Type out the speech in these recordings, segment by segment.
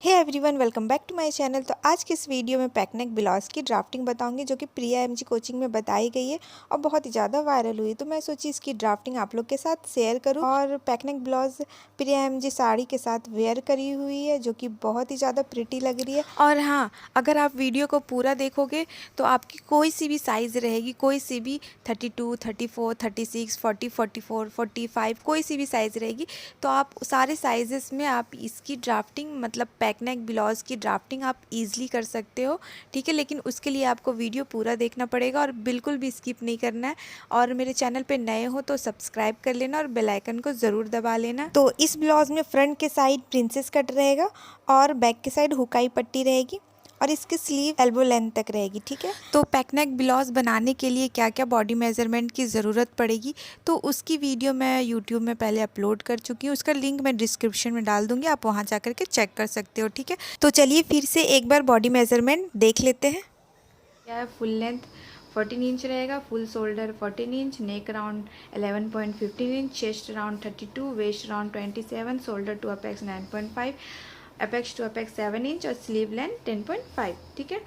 Hey everyone, welcome back to my channel. तो आज के इस वीडियो में पैकनेक ब्लाउज़ की ड्राफ्टिंग बताऊंगी जो कि प्रिया एमजी कोचिंग में बताई गई है और बहुत ही ज़्यादा वायरल हुई। तो मैं सोची इसकी ड्राफ्टिंग आप लोग के साथ शेयर करूं। और पैकनेक ब्लाउज़ प्रिया एमजी साड़ी के साथ वेयर करी हुई है जो कि बहुत ही ज़्यादा प्रिटी लग रही है। और हाँ, अगर आप वीडियो को पूरा देखोगे तो आपकी कोई सी भी साइज़ रहेगी, कोई सी भी 32, 34, 36, 40, 44, 45 कोई सी भी साइज़ रहेगी, तो आप सारे साइजेस में आप इसकी ड्राफ्टिंग मतलब पैकनेक ब्लाउज़ की ड्राफ्टिंग आप इजीली कर सकते हो। ठीक है, लेकिन उसके लिए आपको वीडियो पूरा देखना पड़ेगा और बिल्कुल भी स्किप नहीं करना है। और मेरे चैनल पे नए हो तो सब्सक्राइब कर लेना और बेल आइकन को ज़रूर दबा लेना। तो इस ब्लाउज़ में फ्रंट के साइड प्रिंसेस कट रहेगा और बैक के साइड हुकाई पट्टी रहेगी और इसकी स्लीव एल्बो लेंथ तक रहेगी। ठीक है, तो पैकनेक ब्लाउज़ बनाने के लिए क्या क्या बॉडी मेजरमेंट की ज़रूरत पड़ेगी तो उसकी वीडियो मैं यूट्यूब में पहले अपलोड कर चुकी हूँ। उसका लिंक मैं डिस्क्रिप्शन में डाल दूँगी, आप वहाँ जा कर के चेक कर सकते हो। ठीक है, तो चलिए फिर से एक बार बॉडी मेजरमेंट देख लेते हैं। क्या है, फुल लेंथ 14 इंच रहेगा, full shoulder 14 inch, neck round 11.15 inch, chest round 32, waist round 27, shoulder to apex 9.5, apex to apex 7 inch और स्लीव लेंथ 10.5। ठीक है,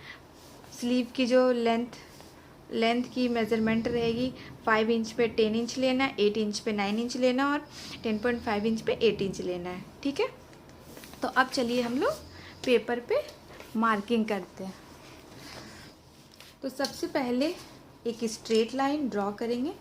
स्लीव की जो लेंथ की मेजरमेंट रहेगी 5 इंच पे 10 इंच लेना है, 8 इंच पे 9 इंच लेना और 10.5 इंच पे 8 इंच लेना है। ठीक है, तो अब चलिए हम लोग पेपर पे मार्किंग करते हैं। तो सबसे पहले एक स्ट्रेट लाइन ड्रॉ करेंगे।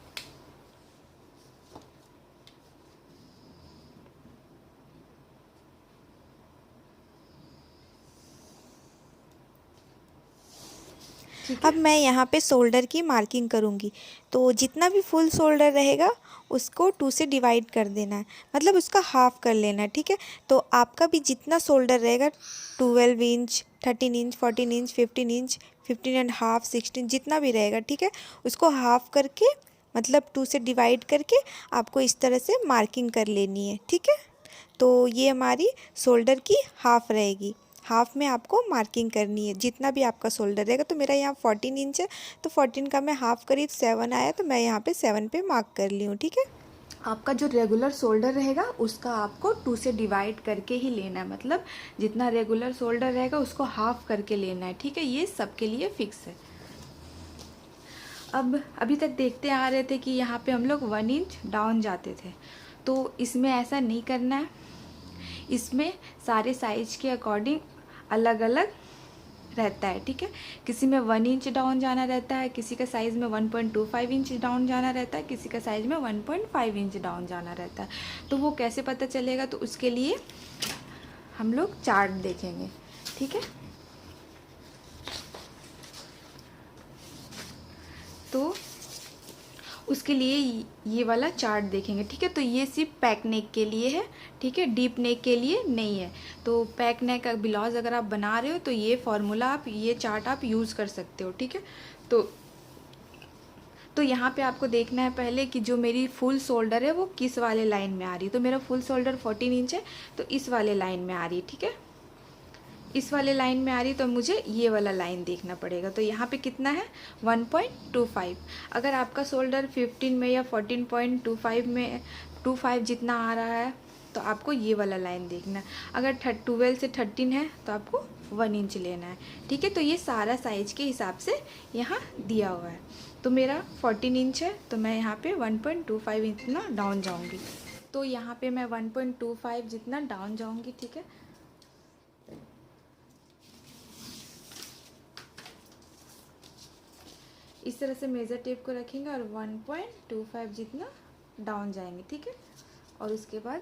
अब मैं यहाँ पे शोल्डर की मार्किंग करूँगी। तो जितना भी फुल शोल्डर रहेगा उसको 2 से डिवाइड कर देना है, मतलब उसका हाफ कर लेना है। ठीक है, तो आपका भी जितना शोल्डर रहेगा 12 inch, 13 inch, 14 inch, 15 inch, 15 and half, 16 जितना भी रहेगा, ठीक है, उसको हाफ करके मतलब 2 से डिवाइड करके आपको इस तरह से मार्किंग कर लेनी है। ठीक है, तो ये हमारी शोल्डर की हाफ रहेगी। हाफ में आपको मार्किंग करनी है जितना भी आपका शोल्डर रहेगा। तो मेरा यहाँ 14 इंच है, तो 14 का मैं हाफ करीब 7 आया, तो मैं यहाँ पे 7 पे मार्क कर ली हूँ। ठीक है, आपका जो रेगुलर शोल्डर रहेगा उसका आपको 2 से डिवाइड करके ही लेना है, मतलब जितना रेगुलर शोल्डर रहेगा उसको हाफ करके लेना है। ठीक है, ये सबके लिए फिक्स है। अब अभी तक देखते आ रहे थे कि यहाँ पे हम लोग 1 इंच डाउन जाते थे, तो इसमें ऐसा नहीं करना है। इसमें सारे साइज के अकॉर्डिंग अलग अलग रहता है। ठीक है, किसी में 1 इंच डाउन जाना रहता है, किसी का साइज़ में 1.25 इंच डाउन जाना रहता है, किसी का साइज़ में 1.5 इंच डाउन जाना रहता है। तो वो कैसे पता चलेगा, तो उसके लिए हम लोग चार्ट देखेंगे। ठीक है, तो उसके लिए ये वाला चार्ट देखेंगे। ठीक है, तो ये सिर्फ पैक नेक के लिए है। ठीक है, डीप नेक के लिए नहीं है। तो पैक नेक का ब्लाउज अगर आप बना रहे हो तो ये फॉर्मूला आप, ये चार्ट आप यूज़ कर सकते हो। ठीक है, तो यहाँ पे आपको देखना है पहले कि जो मेरी फुल शोल्डर है वो किस वाले लाइन में आ रही है। तो मेरा फुल शोल्डर 14 इंच है, तो इस वाले लाइन में आ रही है। ठीक है, इस वाले लाइन में आ रही, तो मुझे ये वाला लाइन देखना पड़ेगा। तो यहाँ पे कितना है, 1.25। अगर आपका शोल्डर 15 में या 14.25 में 25 जितना आ रहा है तो आपको ये वाला लाइन देखना है। अगर 12 से 13 है तो आपको 1 इंच लेना है। ठीक है, तो ये सारा साइज के हिसाब से यहाँ दिया हुआ है। तो मेरा 14 इंच है, तो मैं यहाँ पे 1.25 इंच इतना डाउन जाऊँगी। तो यहाँ पे मैं 1.25 जितना डाउन जाऊँगी। ठीक है, इस तरह से मेज़र टेप को रखेंगे और 1.25 जितना डाउन जाएंगे। ठीक है, और उसके बाद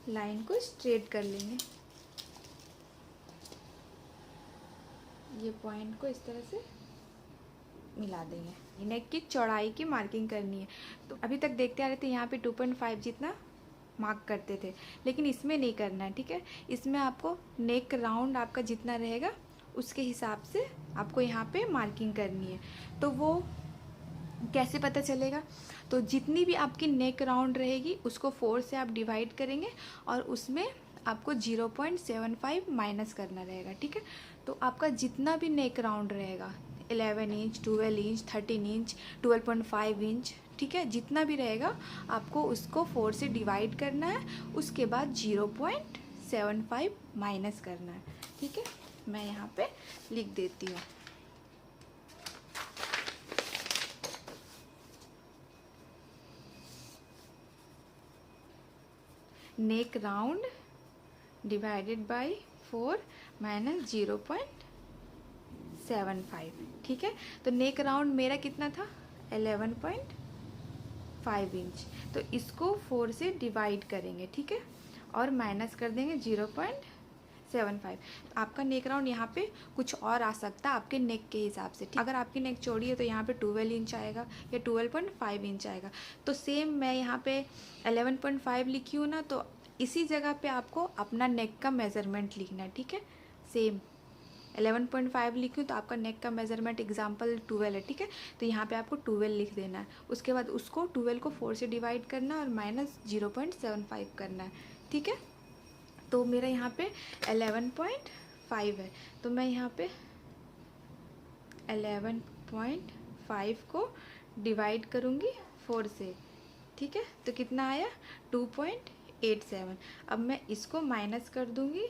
लाइन को स्ट्रेट कर लेंगे। ये पॉइंट को इस तरह से मिला देंगे। नेक की चौड़ाई की मार्किंग करनी है। तो अभी तक देखते आ रहे थे यहाँ पे 2.5 जितना मार्क करते थे, लेकिन इसमें नहीं करना है। ठीक है, इसमें आपको नेक राउंड आपका जितना रहेगा उसके हिसाब से आपको यहाँ पे मार्किंग करनी है। तो वो कैसे पता चलेगा, तो जितनी भी आपकी नेक राउंड रहेगी उसको 4 से आप डिवाइड करेंगे और उसमें आपको 0.75 माइनस करना रहेगा। ठीक है, तो आपका जितना भी नेक राउंड रहेगा 11 इंच, 12 इंच, 13 इंच, 12.5 इंच, ठीक है, जितना भी रहेगा आपको उसको 4 से डिवाइड करना है। उसके बाद 0.75 माइनस करना है। ठीक है, मैं यहाँ पे लिख देती हूँ। नेक राउंड डिवाइडेड बाय 4 माइनस 0.75। ठीक है, तो नेक राउंड मेरा कितना था 11.5 इंच, तो इसको 4 से डिवाइड करेंगे। ठीक है, और माइनस कर देंगे 0.75। आपका नेक राउंड यहाँ पे कुछ और आ सकता है आपके नेक के हिसाब से। अगर आपकी नेक चौड़ी है तो यहाँ पे 12 इंच आएगा या 12.5 इंच आएगा। तो सेम मैं यहाँ पे 11.5 लिखी हूँ ना, तो इसी जगह पे आपको अपना नेक का मेज़रमेंट लिखना है। ठीक है, सेम 11.5 लिखी हूँ तो आपका नेक का मेज़रमेंट एग्जाम्पल 12 है। ठीक है, तो यहाँ पे आपको 12 लिख देना है। उसके बाद उसको 12 को 4 से डिवाइड करना है और माइनस 0.75 करना है। ठीक है, तो मेरा यहाँ पे 11.5 है, तो मैं यहाँ पे 11.5 को डिवाइड करूँगी 4 से। ठीक है, तो कितना आया 2.87। अब मैं इसको माइनस कर दूँगी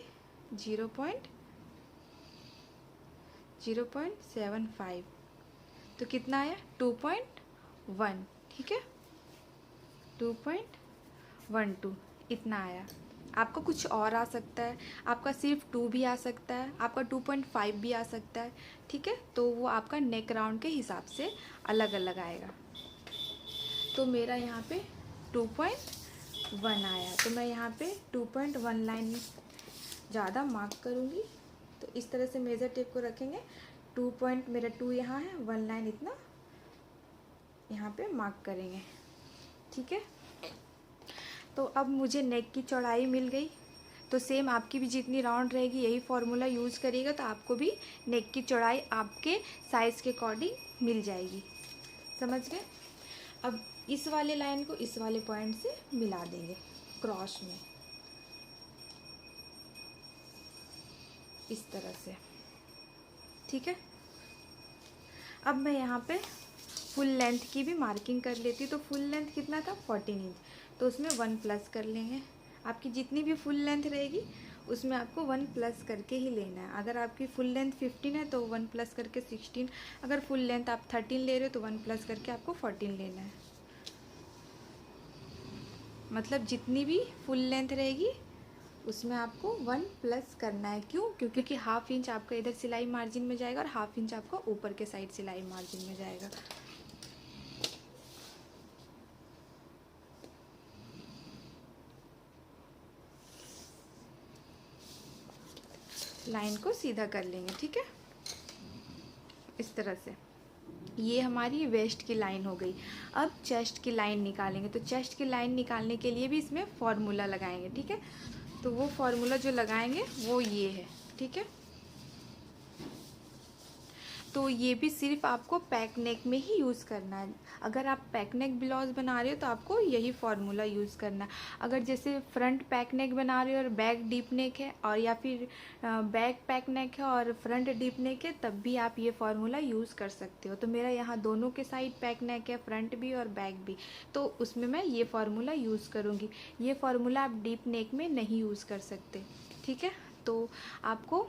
0.75, तो कितना आया 2.1। ठीक है, 2.12 इतना आया। आपका कुछ और आ सकता है, आपका सिर्फ 2 भी आ सकता है, आपका 2.5 भी आ सकता है। ठीक है, तो वो आपका नेक राउंड के हिसाब से अलग अलग आएगा। तो मेरा यहाँ पे 2.1 आया, तो मैं यहाँ पे 2.1 लाइन ज़्यादा मार्क करूँगी। तो इस तरह से मेज़र टेप को रखेंगे। मेरा 2 यहाँ है, 1 लाइन इतना यहाँ पे मार्क करेंगे। ठीक है, तो अब मुझे नेक की चौड़ाई मिल गई। तो सेम आपकी भी जितनी राउंड रहेगी यही फार्मूला यूज़ करिएगा, तो आपको भी नेक की चौड़ाई आपके साइज़ के अकॉर्डिंग मिल जाएगी। समझ गए? अब इस वाले लाइन को इस वाले पॉइंट से मिला देंगे क्रॉस में, इस तरह से। ठीक है, अब मैं यहाँ पे फुल लेंथ की भी मार्किंग कर लेती हूँ। तो फुल लेंथ कितना था 14 इंच, तो उसमें 1 प्लस कर लेंगे। आपकी जितनी भी फुल लेंथ रहेगी उसमें आपको 1 प्लस करके ही लेना है। अगर आपकी फुल लेंथ 15 है तो 1 प्लस करके 16, अगर फुल लेंथ आप 13 ले रहे हो तो 1 प्लस करके आपको 14 लेना है। मतलब जितनी भी फुल लेंथ रहेगी उसमें आपको 1 प्लस करना है। क्यों? क्योंकि हाफ इंच आपका इधर सिलाई मार्जिन में जाएगा और हाफ इंच आपका ऊपर के साइड सिलाई मार्जिन में जाएगा। लाइन को सीधा कर लेंगे। ठीक है, इस तरह से ये हमारी वेस्ट की लाइन हो गई। अब चेस्ट की लाइन निकालेंगे। तो चेस्ट की लाइन निकालने के लिए भी इसमें फॉर्मूला लगाएंगे। ठीक है, तो वो फॉर्मूला जो लगाएंगे वो ये है। ठीक है, तो ये भी सिर्फ आपको पैक नेक में ही यूज़ करना है। अगर आप पैक नेक ब्लाउज बना रहे हो तो आपको यही फार्मूला यूज़ करना है। अगर जैसे फ्रंट पैक नेक बना रहे हो और बैक डीप नेक है, और या फिर बैक पैक नेक है और फ्रंट डीप नेक है, तब भी आप ये फार्मूला यूज़ कर सकते हो। तो मेरा यहाँ दोनों के साइड पैक नेक है, फ्रंट भी और बैक भी, तो उसमें मैं ये फार्मूला यूज़ करूँगी। ये फार्मूला आप डीप नेक में नहीं यूज़ कर सकते। ठीक है, तो आपको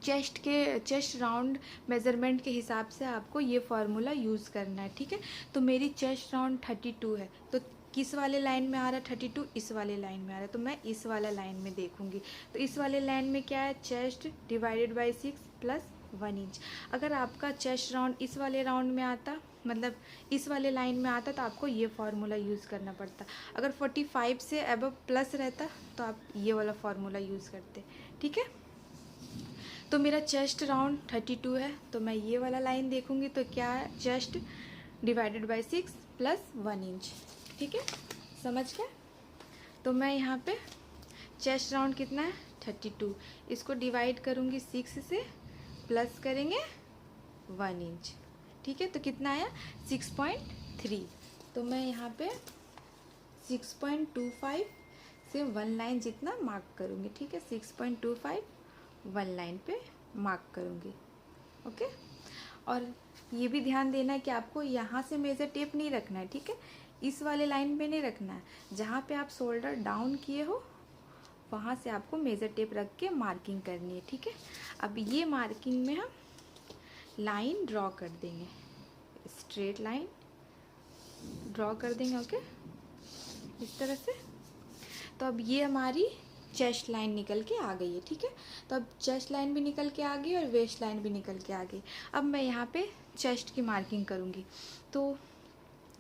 चेस्ट राउंड मेज़रमेंट के हिसाब से आपको ये फार्मूला यूज़ करना है। ठीक है, तो मेरी चेस्ट राउंड 32 है, तो किस वाले लाइन में आ रहा है 32? इस वाले लाइन में आ रहा है, तो मैं इस वाला लाइन में देखूंगी। तो इस वाले लाइन में क्या है, chest divided by 6 plus 1 inch. अगर आपका चेस्ट राउंड इस वाले राउंड में आता, मतलब इस वाले लाइन में आता, तो आपको ये फार्मूला यूज़ करना पड़ता। अगर 45 से अबव प्लस रहता तो आप ये वाला फार्मूला यूज़ करते। ठीक है, तो मेरा चेस्ट राउंड 32 है, तो मैं ये वाला लाइन देखूंगी। तो क्या है, chest divided by 6 plus 1 inch. ठीक है, समझ गए? तो मैं यहाँ पे चेस्ट राउंड कितना है 32, इसको डिवाइड करूँगी 6 से, प्लस करेंगे 1 इंच। ठीक है, तो कितना आया 6.3। तो मैं यहाँ पे 6.25 से 1 लाइन जितना मार्क करूँगी। ठीक है, 6.25 1 लाइन पे मार्क करूँगी। ओके, और ये भी ध्यान देना है कि आपको यहाँ से मेज़र टेप नहीं रखना है। ठीक है, इस वाले लाइन पे नहीं रखना है। जहाँ पे आप शोल्डर डाउन किए हो वहाँ से आपको मेज़र टेप रख के मार्किंग करनी है, ठीक है। अब ये मार्किंग में हम लाइन ड्रॉ कर देंगे, स्ट्रेट लाइन ड्रॉ कर देंगे, ओके, इस तरह से। तो अब ये हमारी चेस्ट लाइन निकल के आ गई है, ठीक है। तो अब चेस्ट लाइन भी निकल के आ गई और वेस्ट लाइन भी निकल के आ गई। अब मैं यहाँ पे चेस्ट की मार्किंग करूँगी। तो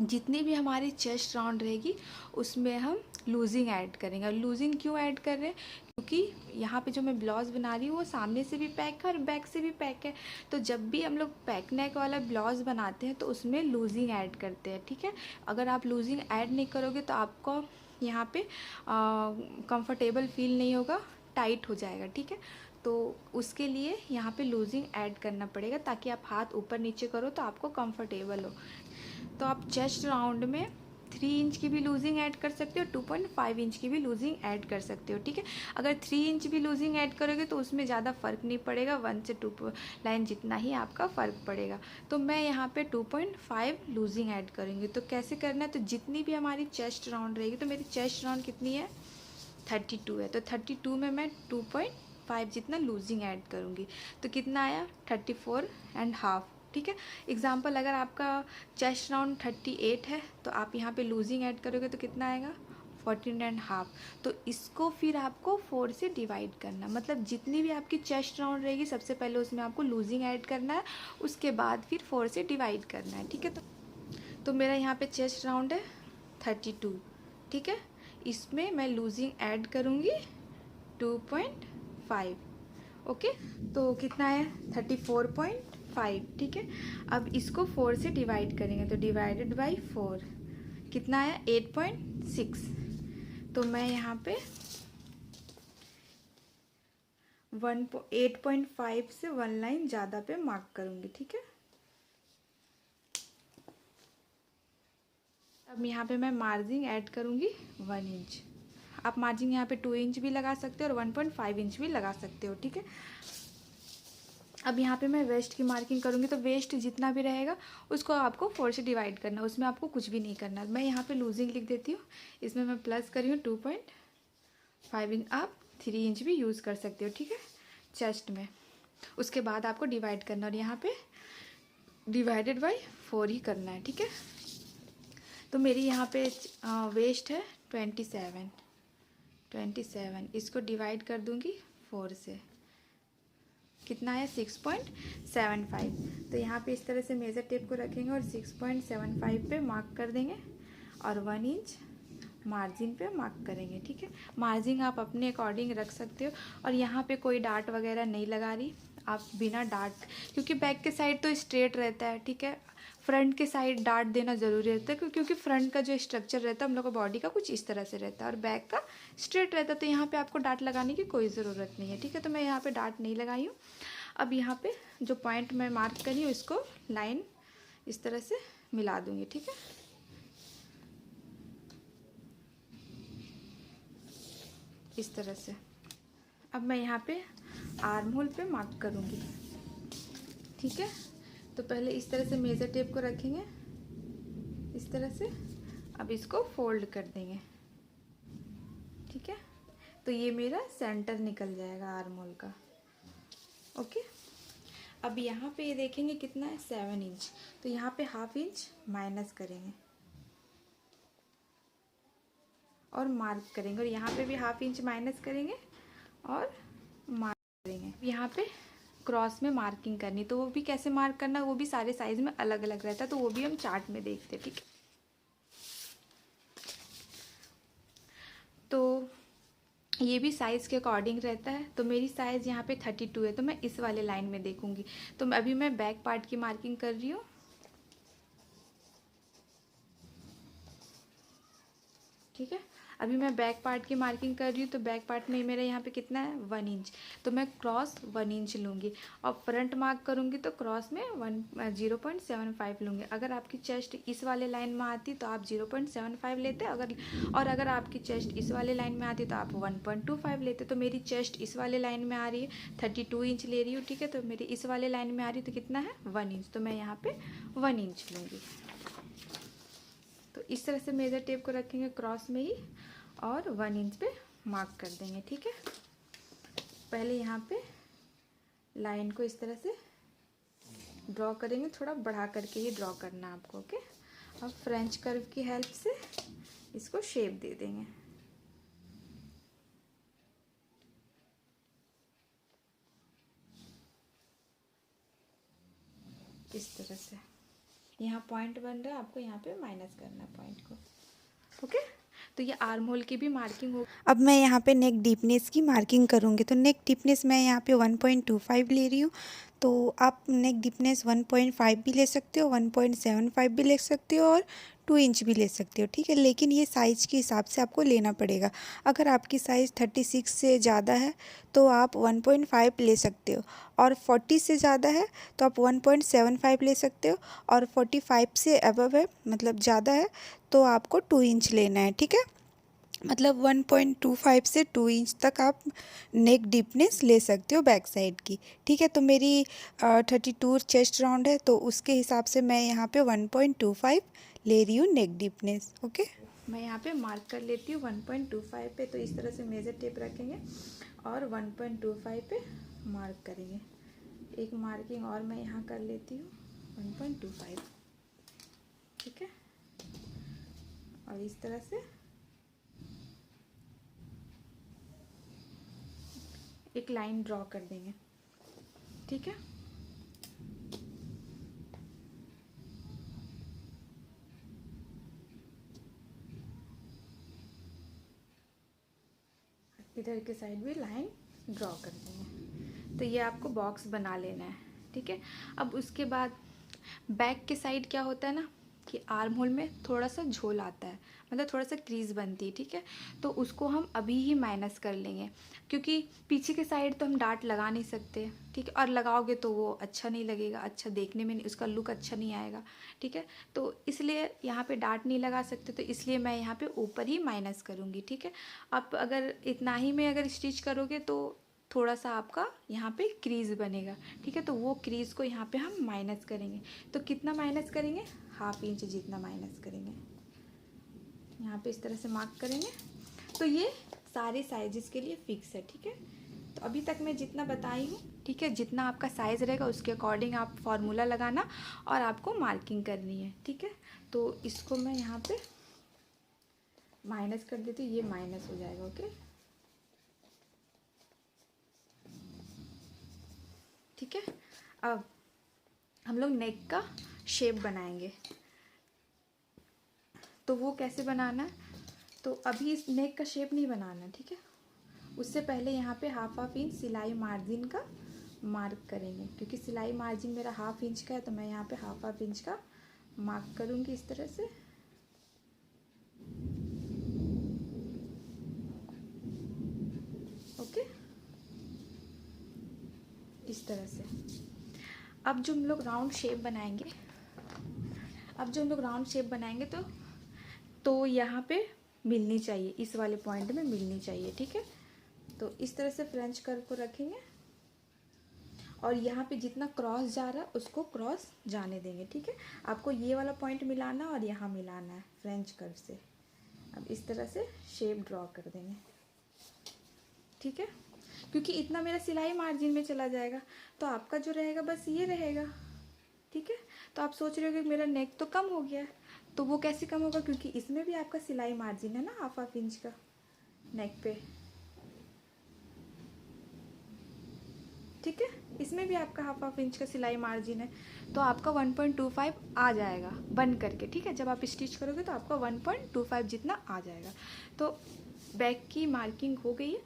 जितनी भी हमारी चेस्ट राउंड रहेगी उसमें हम लूजिंग ऐड करेंगे। और लूजिंग क्यों ऐड कर रहे हैं, क्योंकि यहाँ पे जो मैं ब्लाउज़ बना रही हूँ वो सामने से भी पैक है और बैक से भी पैक है। तो जब भी हम लोग पैक नेक वाला ब्लाउज़ बनाते हैं तो उसमें लूजिंग ऐड करते हैं, ठीक है। अगर आप लूजिंग ऐड नहीं करोगे तो आपको यहाँ पे कंफर्टेबल फील नहीं होगा, टाइट हो जाएगा, ठीक है। तो उसके लिए यहाँ पे लूजिंग ऐड करना पड़ेगा ताकि आप हाथ ऊपर नीचे करो तो आपको कंफर्टेबल हो। तो आप चेस्ट राउंड में 3 इंच की भी लूजिंग ऐड कर सकते हो, 2.5 इंच की भी लूजिंग ऐड कर सकते हो, ठीक है। अगर 3 इंच भी लूजिंग ऐड करोगे तो उसमें ज़्यादा फ़र्क नहीं पड़ेगा, 1 से 2 लाइन जितना ही आपका फ़र्क पड़ेगा। तो मैं यहाँ पे 2.5 लूजिंग ऐड करूँगी। तो कैसे करना है, तो जितनी भी हमारी चेस्ट राउंड रहेगी, तो मेरी चेस्ट राउंड कितनी है, 32 है, तो 32 में मैं 2.5 जितना लूजिंग ऐड करूँगी। तो कितना आया, 34.5, ठीक है। एग्जाम्पल, अगर आपका चेस्ट राउंड 38 है तो आप यहाँ पे लूजिंग ऐड करोगे तो कितना आएगा, 14.5। तो इसको फिर आपको 4 से डिवाइड करना, मतलब जितनी भी आपकी चेस्ट राउंड रहेगी सबसे पहले उसमें आपको लूजिंग ऐड करना है, उसके बाद फिर 4 से डिवाइड करना है, ठीक है। तो मेरा यहाँ पे चेस्ट राउंड है 32, ठीक है। इसमें मैं लूजिंग ऐड करूँगी 2.5, ओके। तो कितना है, 34.5, ठीक है। अब इसको 4 से डिवाइड करेंगे तो डिवाइडेड बाई 4 कितना है, 8.6। तो मैं यहाँ पे 8.5 से 1 लाइन ज़्यादा पे मार्क करूँगी, ठीक है। अब यहाँ पे मैं मार्जिन ऐड करूँगी 1 इंच। आप मार्जिन यहाँ पे 2 इंच भी लगा सकते हो और 1.5 इंच भी लगा सकते हो, ठीक है। अब यहाँ पे मैं वेस्ट की मार्किंग करूँगी। तो वेस्ट जितना भी रहेगा उसको आपको 4 से डिवाइड करना है, उसमें आपको कुछ भी नहीं करना। मैं यहाँ पे लूजिंग लिख देती हूँ, इसमें मैं प्लस करी हूँ 2.5 इंच। आप 3 इंच भी यूज़ कर सकते हो, ठीक है, चेस्ट में। उसके बाद आपको डिवाइड करना और यहाँ पे डिवाइडेड बाई 4 ही करना है, ठीक है। तो मेरी यहाँ पे वेस्ट है 27, इसको डिवाइड कर दूँगी 4 से, कितना है 6.75। तो यहाँ पे इस तरह से मेज़र टेप को रखेंगे और 6.75 पे मार्क कर देंगे और 1 इंच मार्जिन पे मार्क करेंगे, ठीक है। मार्जिन आप अपने अकॉर्डिंग रख सकते हो। और यहाँ पे कोई डार्ट वगैरह नहीं लगा रही, आप बिना डार्ट, क्योंकि बैक के साइड तो स्ट्रेट रहता है, ठीक है। फ्रंट के साइड डार्ट देना ज़रूरी रहता है क्योंकि फ्रंट का जो स्ट्रक्चर रहता है हम लोग का बॉडी का कुछ इस तरह से रहता है और बैक का स्ट्रेट रहता है। तो यहाँ पे आपको डार्ट लगाने की कोई ज़रूरत नहीं है, ठीक है। तो मैं यहाँ पे डार्ट नहीं लगाई हूँ। अब यहाँ पे जो पॉइंट मैं मार्क करी हूँ इसको लाइन इस तरह से मिला दूँगी, ठीक है। इस तरह से। अब मैं यहाँ पे आर्म होल पे मार्क करूँगी, ठीक है। तो पहले इस तरह से मेज़र टेप को रखेंगे इस तरह से। अब इसको फोल्ड कर देंगे, ठीक है। तो ये मेरा सेंटर निकल जाएगा आर्म होल का, ओके। अब यहाँ पे ये देखेंगे कितना है 7 इंच, तो यहाँ पे 1/2 इंच माइनस करेंगे और मार्क करेंगे और यहाँ पे भी 1/2 इंच माइनस करेंगे और मार्क करेंगे। यहाँ पे क्रॉस में मार्किंग करनी, तो वो भी कैसे मार्क करना, वो भी सारे साइज में अलग अलग रहता है, तो वो भी हम चार्ट में देखते हैं, ठीक है। तो ये भी साइज़ के अकॉर्डिंग रहता है। तो मेरी साइज़ यहाँ पे 32 है, तो मैं इस वाले लाइन में देखूंगी। तो अभी मैं बैक पार्ट की मार्किंग कर रही हूँ, ठीक है। अभी मैं बैक पार्ट की मार्किंग कर रही हूँ। तो बैक पार्ट में मेरा यहाँ पे कितना है 1 इंच, तो मैं क्रॉस 1 इंच लूँगी और फ्रंट मार्क करूँगी तो क्रॉस में 0.75 लूँगी। अगर आपकी चेस्ट इस वाले लाइन में आती तो आप 0.75 लेते, अगर आपकी चेस्ट इस वाले लाइन में आती तो आप 1.25 लेते। तो मेरी चेस्ट इस वाले लाइन में आ रही है, 32 इंच ले रही हूँ, ठीक है। तो मेरी इस वाले लाइन में आ रही तो कितना है 1 इंच, तो मैं यहाँ पे 1 इंच लूँगी। तो इस तरह से मेजर टेप को रखेंगे क्रॉस में ही और 1 इंच पे मार्क कर देंगे। ठीक है, पहले यहाँ पे लाइन को इस तरह से ड्रॉ करेंगे, थोड़ा बढ़ा करके ही ड्रॉ करना है आपको। ओके, अब फ्रेंच कर्व की हेल्प से इसको शेप दे देंगे। इस तरह से यहाँ पॉइंट बन रहा है, आपको यहाँ पे माइनस करना है पॉइंट को। ओके, तो ये आर्म होल की भी मार्किंग हो। अब मैं यहाँ पे नेक डीपनेस की मार्किंग करूँगी। तो नेक डीपनेस मैं यहाँ पे 1.25 ले रही हूँ। तो आप नेक डीपनेस 1.5 भी ले सकते हो, 1.75 भी ले सकते हो और 2 इंच भी ले सकते हो। ठीक है, लेकिन ये साइज़ के हिसाब से आपको लेना पड़ेगा। अगर आपकी साइज़ 36 से ज़्यादा है तो आप 1.5 ले सकते हो, और 40 से ज़्यादा है तो आप 1.75 ले सकते हो, और 45 से अबव है, मतलब ज़्यादा है, तो आपको 2 इंच लेना है। ठीक है, मतलब 1.25 से 2 इंच तक आप नेक डीपनेस ले सकते हो बैक साइड की। ठीक है, तो मेरी 32 चेस्ट राउंड है, तो उसके हिसाब से मैं यहाँ पे 1.25 ले रही हूँ नेक डीपनेस। ओके, मैं यहाँ पे मार्क कर लेती हूँ 1.25 पे। तो इस तरह से मेजर टेप रखेंगे और 1.25 पे मार्क करेंगे। एक मार्किंग और मैं यहाँ कर लेती हूँ 1.25। ठीक है, और इस तरह से एक लाइन ड्रॉ कर देंगे। ठीक है, इधर के साइड भी लाइन ड्रॉ कर देंगे। तो ये आपको बॉक्स बना लेना है। ठीक है, अब उसके बाद बैक के साइड क्या होता है ना कि आर्म होल में थोड़ा सा झोल आता है, मतलब थोड़ा सा क्रीज बनती है। ठीक है, तो उसको हम अभी ही माइनस कर लेंगे, क्योंकि पीछे के साइड तो हम डार्ट लगा नहीं सकते। ठीक है, और लगाओगे तो वो अच्छा नहीं लगेगा, अच्छा देखने में नहीं, उसका लुक अच्छा नहीं आएगा। ठीक है, तो इसलिए यहाँ पे डार्ट नहीं लगा सकते, तो इसलिए मैं यहाँ पे ऊपर ही माइनस करूँगी। ठीक है, आप अगर इतना ही में अगर स्टिच करोगे तो थोड़ा सा आपका यहाँ पे क्रीज बनेगा। ठीक है, तो वो क्रीज को यहाँ पे हम माइनस करेंगे। तो कितना माइनस करेंगे, 1/2 इंच जितना माइनस करेंगे। यहाँ पे इस तरह से मार्क करेंगे। तो ये सारे साइजेस के लिए फिक्स है। ठीक है, तो अभी तक मैं जितना बताई हूँ, ठीक है, जितना आपका साइज़ रहेगा उसके अकॉर्डिंग आप फॉर्मूला लगाना और आपको मार्किंग करनी है। ठीक है, तो इसको मैं यहाँ पे माइनस कर देती हूँ, ये माइनस हो जाएगा। ओके, ठीक है, अब हम लोग नेक का शेप बनाएंगे। तो वो कैसे बनाना है, तो अभी इस नेक का शेप नहीं बनाना। ठीक है, उससे पहले यहाँ पे 1/2 इंच सिलाई मार्जिन का मार्क करेंगे, क्योंकि सिलाई मार्जिन मेरा 1/2 इंच का है, तो मैं यहाँ पे 1/2 इंच का मार्क करूँगी इस तरह से। ओके, इस तरह से। अब जो हम लोग राउंड शेप बनाएंगे, तो यहाँ पे मिलनी चाहिए, इस वाले पॉइंट में मिलनी चाहिए। ठीक है, तो इस तरह से फ्रेंच कर्व को रखेंगे और यहाँ पे जितना क्रॉस जा रहा है उसको क्रॉस जाने देंगे। ठीक है, आपको ये वाला पॉइंट मिलाना और यहाँ मिलाना है फ्रेंच कर्व से। अब इस तरह से शेप ड्रॉ कर देंगे। ठीक है, क्योंकि इतना मेरा सिलाई मार्जिन में चला जाएगा, तो आपका जो रहेगा बस ये रहेगा। ठीक है, तो आप सोच रहे हो कि मेरा नेक तो कम हो गया है, तो वो कैसे कम होगा, क्योंकि इसमें भी आपका सिलाई मार्जिन है ना 1/2 इंच का नेक पे। ठीक है, इसमें भी आपका 1/2 इंच का सिलाई मार्जिन है, तो आपका 1.25 आ जाएगा बन करके। ठीक है, जब आप स्टिच करोगे तो आपका 1.25 जितना आ जाएगा। तो बैक की मार्किंग हो गई है,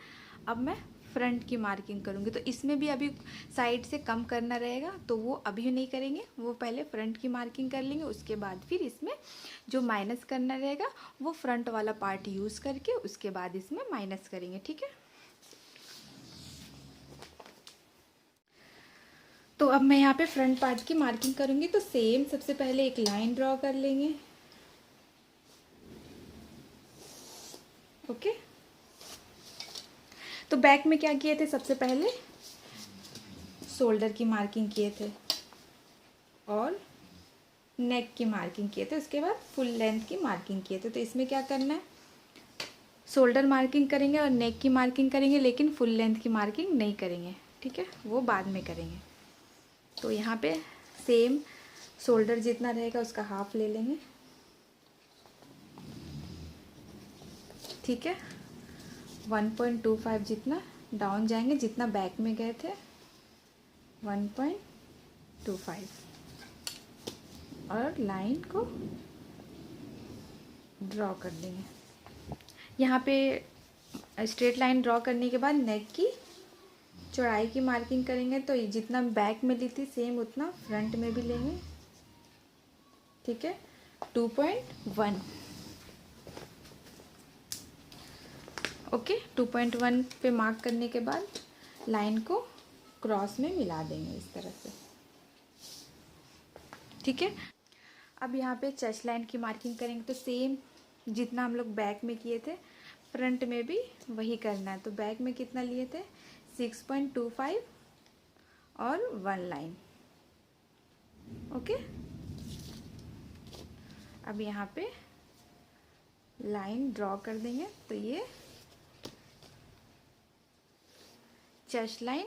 अब मैं फ्रंट की मार्किंग करूँगी। तो इसमें भी अभी साइड से कम करना रहेगा, तो वो अभी नहीं करेंगे, वो पहले फ्रंट की मार्किंग कर लेंगे, उसके बाद फिर इसमें जो माइनस करना रहेगा वो फ्रंट वाला पार्ट यूज़ करके उसके बाद इसमें माइनस करेंगे। ठीक है, तो अब मैं यहाँ पे फ्रंट पार्ट की मार्किंग करूँगी। तो सेम सबसे पहले एक लाइन ड्रॉ कर लेंगे। ओके, तो बैक में क्या किए थे, सबसे पहले शोल्डर की मार्किंग किए थे और नेक की मार्किंग किए थे, उसके बाद फुल लेंथ की मार्किंग किए थे। तो इसमें क्या करना है, शोल्डर मार्किंग करेंगे और नेक की मार्किंग करेंगे, लेकिन फुल लेंथ की मार्किंग नहीं करेंगे, ठीक है, वो बाद में करेंगे। तो यहाँ पे सेम शोल्डर जितना रहेगा उसका हाफ ले लेंगे, ठीक है। 1.25 जितना डाउन जाएंगे, जितना बैक में गए थे 1.25, और लाइन को ड्रॉ कर देंगे। यहाँ पे स्ट्रेट लाइन ड्रॉ करने के बाद नेक की चौड़ाई की मार्किंग करेंगे। तो जितना बैक में ली थी सेम उतना फ्रंट में भी लेंगे, ठीक है। 2.1, ओके। 2.1 पे मार्क करने के बाद लाइन को क्रॉस में मिला देंगे इस तरह से, ठीक है। अब यहाँ पे चेस्ट लाइन की मार्किंग करेंगे। तो सेम जितना हम लोग बैक में किए थे फ्रंट में भी वही करना है। तो बैक में कितना लिए थे 6.25 और 1 लाइन, ओके। अब यहाँ पे लाइन ड्रॉ कर देंगे। तो ये चेस्ट लाइन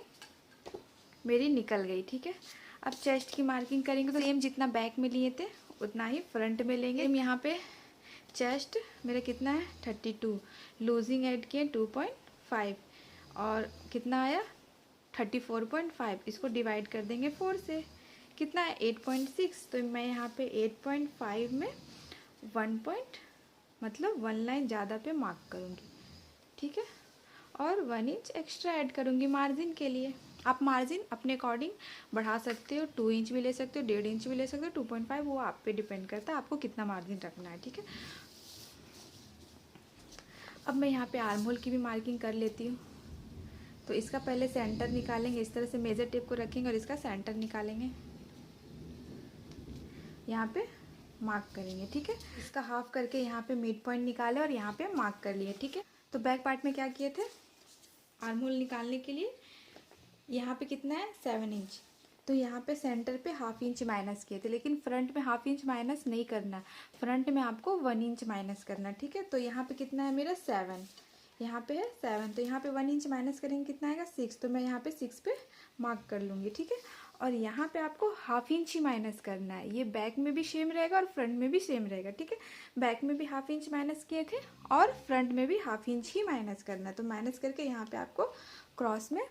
मेरी निकल गई, ठीक है। अब चेस्ट की मार्किंग करेंगे। तो सेम जितना बैक में लिए थे उतना ही फ्रंट में लेंगे। यहाँ पे चेस्ट मेरा कितना है 32, लूजिंग ऐड किए 2.5 और कितना आया 34.5। इसको डिवाइड कर देंगे 4 से, कितना है 8.6। तो मैं यहाँ पे 8.5 में 1 लाइन ज़्यादा पे मार्क करूँगी, ठीक है। और 1 इंच एक्स्ट्रा ऐड करूँगी मार्जिन के लिए। आप मार्जिन अपने अकॉर्डिंग बढ़ा सकते हो, 2 इंच भी ले सकते हो, 1.5 इंच भी ले सकते हो, 2.5, वो आप पे डिपेंड करता है आपको कितना मार्जिन रखना है, ठीक है। अब मैं यहाँ पे आर्म होल की भी मार्किंग कर लेती हूँ। तो इसका पहले सेंटर निकालेंगे, इस तरह से मेजर टेप को रखेंगे और इसका सेंटर निकालेंगे, यहाँ पे मार्क करेंगे, ठीक है। इसका हाफ करके यहाँ पे मिड पॉइंट निकाले और यहाँ पे मार्क कर लिए, ठीक है। तो बैक पार्ट में क्या किए थे, आर्म होल निकालने के लिए यहाँ पे कितना है 7 इंच। तो यहाँ पे सेंटर पे हाफ इंच माइनस किए थे, लेकिन फ्रंट में हाफ इंच माइनस नहीं करना, फ्रंट में आपको 1 इंच माइनस करना, ठीक है। तो यहाँ पे कितना है मेरा 7, यहाँ पे है 7, तो यहाँ पे 1 इंच माइनस करेंगे कितना आएगा 6। तो मैं यहाँ पे 6 पे मार्क कर लूँगी, ठीक है। और यहाँ पे आपको हाफ इंच ही माइनस करना है। ये बैक में भी सेम रहेगा और फ्रंट में भी सेम रहेगा, ठीक है। बैक में भी हाफ इंच माइनस किए थे और फ्रंट में भी हाफ इंच ही माइनस करना है। तो माइनस करके यहाँ पे आपको क्रॉस में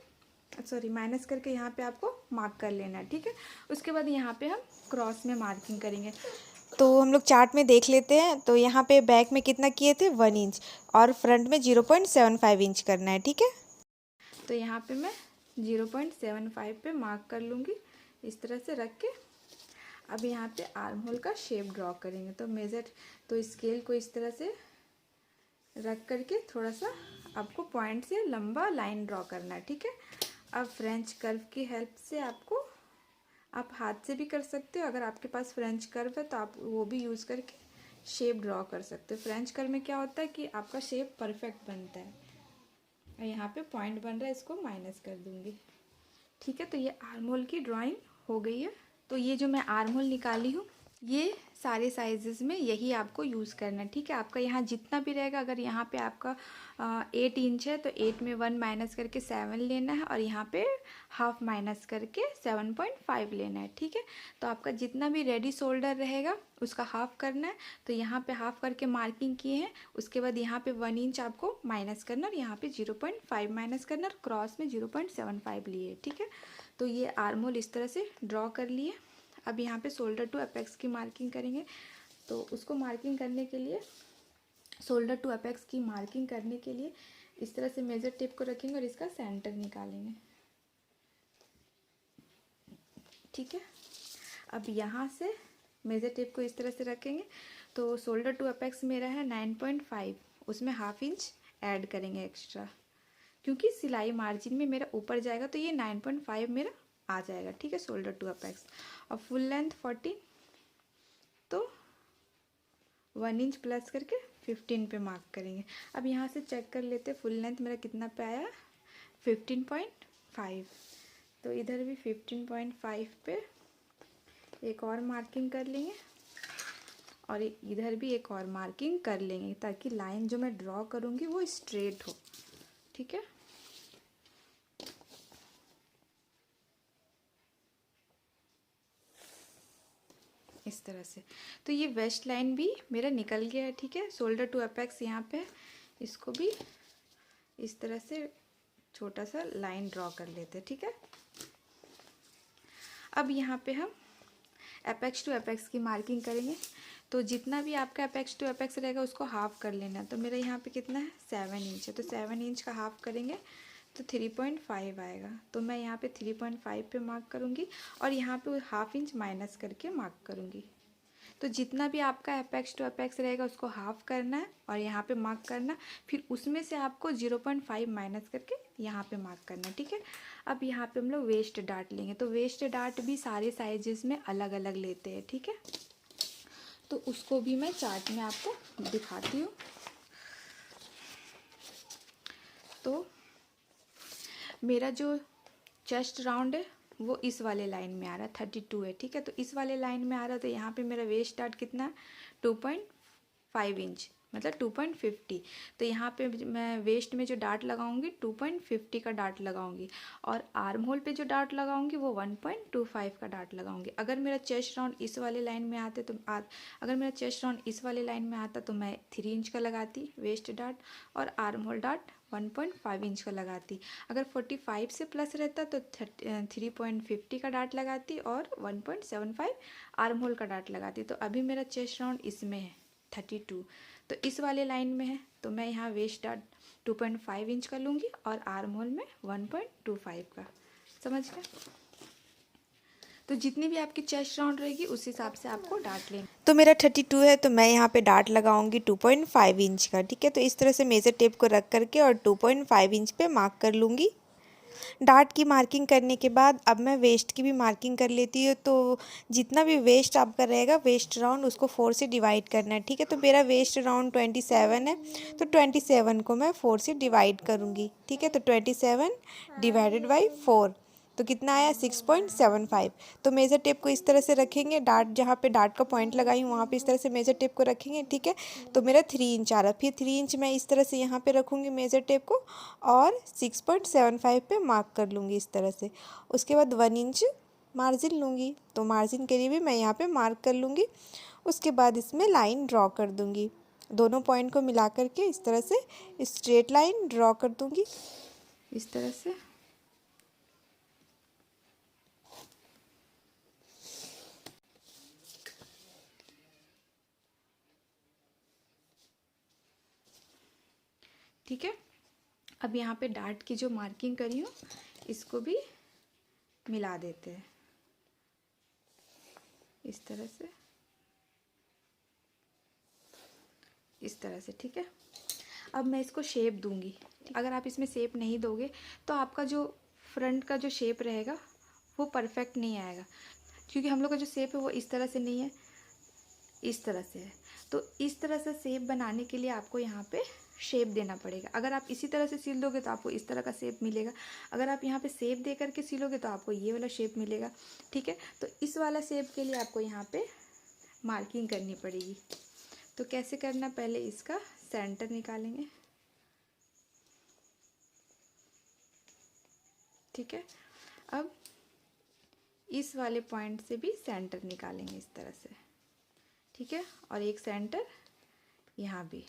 माइनस करके यहाँ पे आपको मार्क कर लेना है, ठीक है। उसके बाद यहाँ पे हम क्रॉस में मार्किंग करेंगे। तो हम लोग चार्ट में देख लेते हैं। तो यहाँ पे बैक में कितना किए थे 1 इंच और फ्रंट में 0.75 इंच करना है, ठीक है। तो यहाँ पे मैं 0.75 पे मार्क कर लूँगी इस तरह से रख के। अब यहाँ पे आर्म होल का शेप ड्रॉ करेंगे। तो स्केल को इस तरह से रख करके थोड़ा सा आपको पॉइंट से लंबा लाइन ड्रॉ करना है, ठीक है। अब फ्रेंच कर्व की हेल्प से आप हाथ से भी कर सकते हो। अगर आपके पास फ्रेंच कर्व है तो आप वो भी यूज़ करके शेप ड्रॉ कर सकते हो। फ्रेंच कर्व में क्या होता है कि आपका शेप परफेक्ट बनता है। और यहाँ पे पॉइंट बन रहा है, इसको माइनस कर दूँगी, ठीक है। तो ये आर्म होल की ड्राइंग हो गई है। तो ये जो मैं आर्म होल निकाली हूँ ये सारे साइजेस में यही आपको यूज़ करना है, ठीक है। आपका यहाँ जितना भी रहेगा, अगर यहाँ पे आपका 8 इंच है तो 8 में 1 माइनस करके 7 लेना है और यहाँ पे हाफ माइनस करके 7.5 लेना है, ठीक है। तो आपका जितना भी रेडी शोल्डर रहेगा उसका हाफ करना है। तो यहाँ पे हाफ करके मार्किंग किए हैं। उसके बाद यहाँ पे 1 इंच आपको माइनस करना और यहाँ पे 0.5 माइनस करना और क्रॉस में 0.75 लिए, ठीक है। तो ये आर्म होल इस तरह से ड्रॉ कर लिए। अब यहाँ पे शोल्डर टू अपेक्स की मार्किंग करेंगे। तो उसको मार्किंग करने के लिए, शोल्डर टू अपेक्स की मार्किंग करने के लिए इस तरह से मेजर टेप को रखेंगे और इसका सेंटर निकालेंगे, ठीक है। अब यहाँ से मेजर टेप को इस तरह से रखेंगे। तो शोल्डर टू अपेक्स मेरा है 9.5, उसमें हाफ इंच ऐड करेंगे एक्स्ट्रा, क्योंकि सिलाई मार्जिन में मेरा ऊपर जाएगा तो ये 9.5 मेरा आ जाएगा, ठीक है। शोल्डर टू अपेक्स और फुल लेंथ 40, तो 1 इंच प्लस करके 15 पे मार्क करेंगे। अब यहाँ से चेक कर लेते फुल लेंथ मेरा कितना पे आया 15.5। तो इधर भी 15.5 पे एक और मार्किंग कर लेंगे और इधर भी एक और मार्किंग कर लेंगे ताकि लाइन जो मैं ड्रॉ करूँगी वो स्ट्रेट हो। ठीक है, इस तरह से। तो ये वेस्ट लाइन भी मेरा निकल गया है। ठीक है, शोल्डर टू अपेक्स यहाँ पे इसको भी इस तरह से छोटा सा लाइन ड्रॉ कर लेते हैं। ठीक है, अब यहाँ पे हम अपेक्स टू अपेक्स की मार्किंग करेंगे। तो जितना भी आपका अपेक्स टू अपेक्स रहेगा उसको हाफ कर लेना है। तो मेरा यहाँ पे कितना है, 7 इंच है। तो 7 इंच का हाफ करेंगे तो 3.5 आएगा। तो मैं यहाँ पे 3.5 पे मार्क करूँगी और यहाँ पे हाफ इंच माइनस करके मार्क करूँगी। तो जितना भी आपका अपेक्स टू अपेक्स रहेगा उसको हाफ करना है और यहाँ पे मार्क करना, फिर उसमें से आपको 0.5 माइनस करके यहाँ पे मार्क करना है। ठीक है, अब यहाँ पे हम लोग वेस्ट डार्ट लेंगे। तो वेस्ट डार्ट भी सारे साइजेस में अलग अलग लेते हैं। ठीक है, तो उसको भी मैं चार्ट में आपको दिखाती हूँ। तो मेरा जो चेस्ट राउंड है वो इस वाले लाइन में आ रहा है, 32 है। ठीक है, तो इस वाले लाइन में आ रहा है। तो यहाँ पे मेरा वेस्ट डार्ट कितना है, 2.5 इंच, मतलब 2.50। तो यहाँ पे मैं वेस्ट में जो डार्ट लगाऊंगी 2.50 का डार्ट लगाऊंगी और आर्म होल पे जो डार्ट लगाऊंगी वो 1.25 का डार्ट लगाऊंगी। अगर मेरा चेस्ट राउंड इस वाले लाइन में आते तो अगर मेरा चेस्ट राउंड इस वाले लाइन में आता तो मैं 3 इंच का लगाती वेस्ट डार्ट और आर्म होल डार्ट 1.5 इंच का लगाती। अगर 45 से प्लस रहता तो 3.50 का डार्ट लगाती और 1.75 आर्म होल का डार्ट लगाती। तो अभी मेरा चेस्ट राउंड इसमें है 32, तो इस वाले लाइन में है। तो मैं यहाँ वेस्ट डार्ट 2.5 इंच का लूँगी और आर्म होल में 1.25 का। समझ गए? तो जितनी भी आपकी चेस्ट राउंड रहेगी उस हिसाब से आपको डार्ट लेना। तो मेरा 32 है तो मैं यहाँ पे डार्ट लगाऊंगी 2.5 इंच का। ठीक है, तो इस तरह से मेज़र टेप को रख करके और 2.5 इंच पे मार्क कर लूँगी। डार्ट की मार्किंग करने के बाद अब मैं वेस्ट की भी मार्किंग कर लेती हूँ। तो जितना भी वेस्ट आपका रहेगा वेस्ट राउंड उसको 4 से डिवाइड करना है। ठीक है, तो मेरा वेस्ट राउंड 27 है तो 27 को मैं 4 से डिवाइड करूँगी। ठीक है, तो 27 डिवाइडेड बाई 4 तो कितना आया, 6.75। तो मेज़र टेप को इस तरह से रखेंगे, डार्ट जहाँ पे डार्ट का पॉइंट लगाई हूँ वहाँ पे इस तरह से मेज़र टेप को रखेंगे। ठीक है, तो मेरा 3 इंच आ रहा है। फिर 3 इंच मैं इस तरह से यहाँ पे रखूँगी मेज़र टेप को और 6.75 पे मार्क कर लूँगी इस तरह से। उसके बाद 1 इंच मार्जिन लूँगी। तो मार्जिन के लिए भी मैं यहाँ पे मार्क कर लूँगी। उसके बाद इसमें लाइन ड्रॉ कर दूँगी। दोनों पॉइंट को मिला करके इस तरह से स्ट्रेट लाइन ड्रॉ कर दूँगी इस तरह से। ठीक है, अब यहाँ पे डार्ट की जो मार्किंग करी हूँ इसको भी मिला देते हैं इस तरह से, इस तरह से। ठीक है, अब मैं इसको शेप दूंगी। अगर आप इसमें शेप नहीं दोगे तो आपका जो फ्रंट का जो शेप रहेगा वो परफेक्ट नहीं आएगा, क्योंकि हम लोग का जो शेप है वो इस तरह से नहीं है, इस तरह से है। तो इस तरह से शेप बनाने के लिए आपको यहाँ पे शेप देना पड़ेगा। अगर आप इसी तरह से सिल दोगे तो आपको इस तरह का शेप मिलेगा। अगर आप यहाँ पे शेप दे करके सिलोगे तो आपको ये वाला शेप मिलेगा। ठीक है, तो इस वाला शेप के लिए आपको यहाँ पे मार्किंग करनी पड़ेगी। तो कैसे करना, पहले इसका सेंटर निकालेंगे। ठीक है, अब इस वाले पॉइंट से भी सेंटर निकालेंगे इस तरह से। ठीक है, और एक सेंटर यहाँ भी।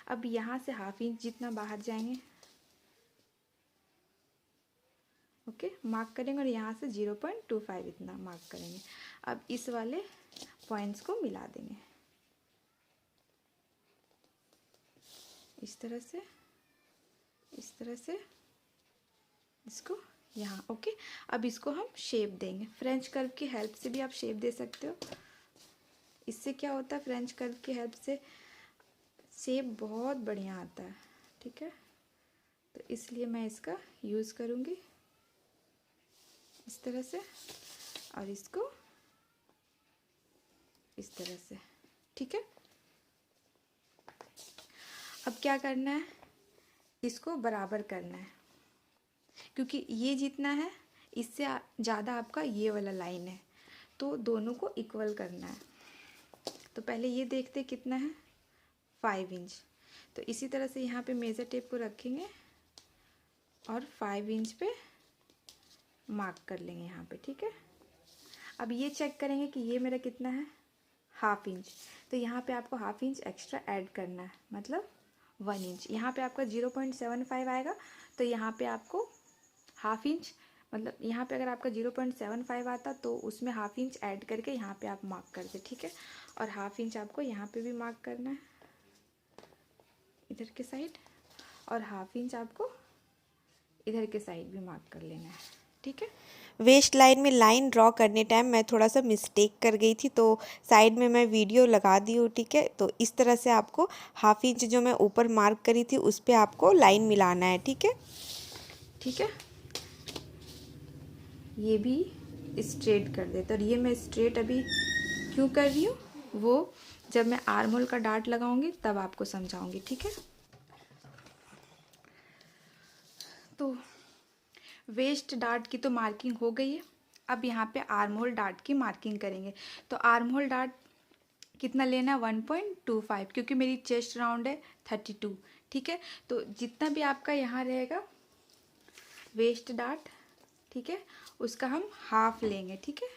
अब यहाँ से हाफ इंच जितना बाहर जाएंगे, ओके, मार्क करेंगे और यहाँ से 0.25 इतना मार्क करेंगे। अब इस वाले पॉइंट्स को मिला देंगे इस तरह से, इस तरह से, इसको यहाँ। ओके, अब इसको हम शेप देंगे। फ्रेंच कर्व की हेल्प से भी आप शेप दे सकते हो। इससे क्या होता है, फ्रेंच कर्व की हेल्प से शेप बहुत बढ़िया आता है। ठीक है, तो इसलिए मैं इसका यूज़ करूँगी इस तरह से और इसको इस तरह से। ठीक है, अब क्या करना है, इसको बराबर करना है, क्योंकि ये जितना है इससे ज़्यादा आपका ये वाला लाइन है, तो दोनों को इक्वल करना है। तो पहले ये देखते कितना है, 5 इंच। तो इसी तरह से यहाँ पे मेज़र टेप को रखेंगे और 5 इंच पे मार्क कर लेंगे यहाँ पे, ठीक है। अब ये चेक करेंगे कि ये मेरा कितना है, 1/2 इंच। तो यहाँ पे आपको 1/2 इंच एक्स्ट्रा ऐड करना है, मतलब 1 इंच। यहाँ पे आपका 0.75 आएगा, तो यहाँ पे आपको 1/2 इंच, मतलब यहाँ पे अगर आपका 0.75 आता तो उसमें 1/2 इंच ऐड करके यहाँ पे आप मार्क कर दे, ठीक है। और 1/2 इंच आपको यहाँ पे भी मार्क करना है इधर के साइड, और 1/2 इंच आपको इधर के साइड भी मार्क कर लेना है, ठीक है। वेस्ट लाइन में लाइन ड्रॉ करने टाइम मैं थोड़ा सा मिस्टेक कर गई थी, तो साइड में मैं वीडियो लगा दी हूँ, ठीक है। तो इस तरह से आपको 1/2 इंच जो मैं ऊपर मार्क करी थी उस पर आपको लाइन मिलाना है, ठीक है। ठीक है, ये भी स्ट्रेट कर देते। और ये मैं स्ट्रेट अभी क्यों कर रही हूँ, वो जब मैं आर्म होल का डार्ट लगाऊंगी तब आपको समझाऊंगी, ठीक है। तो वेस्ट डार्ट की तो मार्किंग हो गई है। अब यहाँ पे आर्म होल डार्ट की मार्किंग करेंगे। तो आर्म होल डार्ट कितना लेना है, 1.25, क्योंकि मेरी चेस्ट राउंड है 32, ठीक है। तो जितना भी आपका यहाँ रहेगा वेस्ट डार्ट, ठीक है, उसका हम हाफ लेंगे, ठीक है।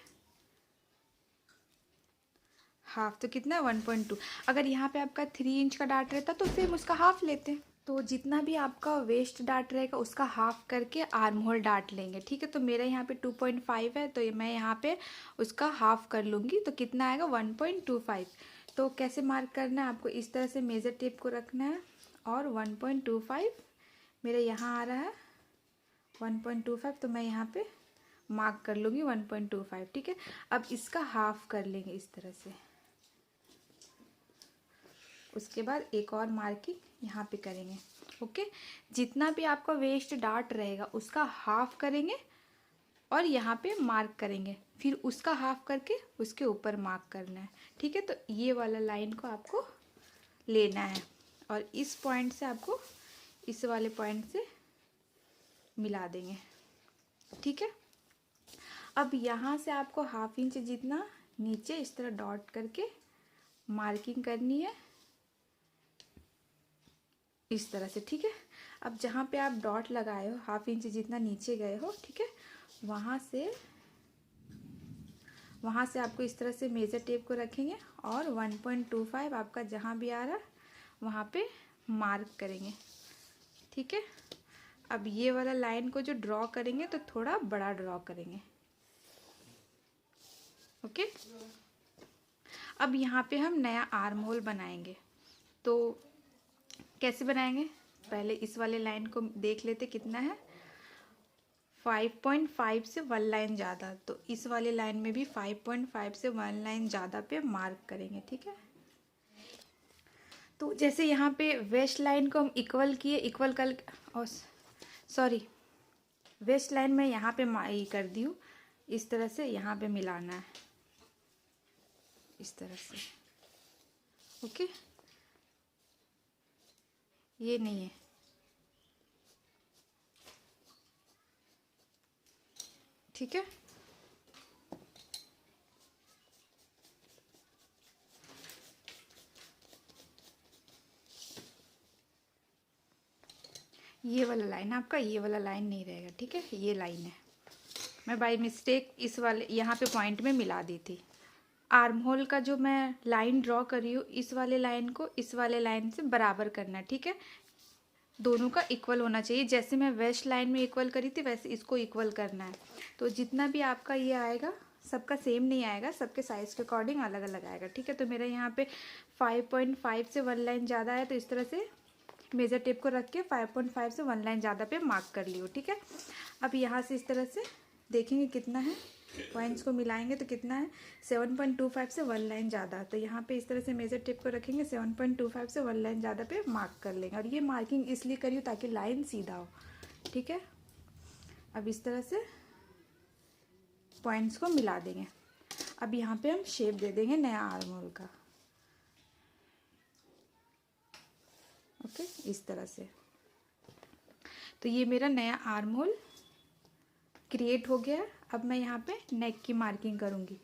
हाफ तो कितना है, 1.2। अगर यहाँ पे आपका 3 इंच का डार्ट रहता तो सेम उसका हाफ लेते। तो जितना भी आपका वेस्ट डार्ट रहेगा उसका हाफ करके आर्म होल डार्ट लेंगे, ठीक है। तो मेरा यहाँ पे 2.5 है, तो मैं यहाँ पे उसका हाफ कर लूँगी, तो कितना आएगा, 1.25। तो कैसे मार्क करना है, आपको इस तरह से मेज़र टेप को रखना है और 1.25 मेरा यहाँ आ रहा है 1.25, तो मैं यहाँ पे मार्क कर लूँगी 1.25, ठीक है। अब इसका हाफ कर लेंगे इस तरह से। उसके बाद एक और मार्किंग यहाँ पे करेंगे, ओके। जितना भी आपका वेस्ट डार्ट रहेगा उसका हाफ करेंगे और यहाँ पे मार्क करेंगे, फिर उसका हाफ करके उसके ऊपर मार्क करना है, ठीक है। तो ये वाला लाइन को आपको लेना है और इस पॉइंट से आपको इस वाले पॉइंट से मिला देंगे, ठीक है। अब यहाँ से आपको 1/2 इंच जितना नीचे इस तरह डॉट करके मार्किंग करनी है इस तरह से, ठीक है। अब जहाँ पे आप डॉट लगाए हो 1/2 इंच जितना नीचे गए हो, ठीक है, वहाँ से आपको इस तरह से मेज़र टेप को रखेंगे और 1.25 आपका जहाँ भी आ रहा है वहाँ पे मार्क करेंगे, ठीक है। अब ये वाला लाइन को जो ड्रॉ करेंगे तो थोड़ा बड़ा ड्रॉ करेंगे, ओके। अब यहाँ पे हम नया आर्म होल बनाएंगे। तो कैसे बनाएंगे, पहले इस वाले लाइन को देख लेते कितना है, 5.5 से 1 लाइन ज़्यादा। तो इस वाले लाइन में भी 5.5 से 1 लाइन ज़्यादा पे मार्क करेंगे, ठीक है। तो जैसे यहाँ पे वेस्ट लाइन को हम इक्वल किए, इक्वल कर, सॉरी, वेस्ट लाइन में यहाँ पे ये कर दी हूँ, इस तरह से यहाँ पे मिलाना है इस तरह से, ओके। ये नहीं है, ठीक है। ये वाला लाइन आपका, ये वाला लाइन नहीं रहेगा, ठीक है। ये लाइन है, मैं बाय मिस्टेक इस वाले यहाँ पे पॉइंट में मिला दी थी। आर्म होल का जो मैं लाइन ड्रॉ कर रही हूँ, इस वाले लाइन को इस वाले लाइन से बराबर करना है, ठीक है। दोनों का इक्वल होना चाहिए, जैसे मैं वेस्ट लाइन में इक्वल करी थी वैसे इसको इक्वल करना है। तो जितना भी आपका ये आएगा सबका सेम नहीं आएगा, सबके साइज़ के अकॉर्डिंग अलग अलग आएगा, ठीक है। तो मेरा यहाँ पे 5.5 से 1 लाइन ज़्यादा है, तो इस तरह से मेज़र टेप को रख के 5.5 से 1 लाइन ज़्यादा पे मार्क कर लियो, ठीक है। अब यहाँ से इस तरह से देखेंगे कितना है, पॉइंट्स को मिलाएंगे तो कितना है, 7.25 से 1 लाइन ज़्यादा। तो यहाँ पे इस तरह से मेज़र टेप को रखेंगे, 7.25 से 1 लाइन ज़्यादा पे मार्क कर लेंगे। और ये मार्किंग इसलिए करी हो ताकि लाइन सीधा हो, ठीक है। अब इस तरह से पॉइंट्स को मिला देंगे। अब यहाँ पे हम शेप दे देंगे नया आर्म होल का, ओके, इस तरह से। तो ये मेरा नया आर्म होल क्रिएट हो गया है। अब मैं यहाँ पे नेक की मार्किंग करूँगी।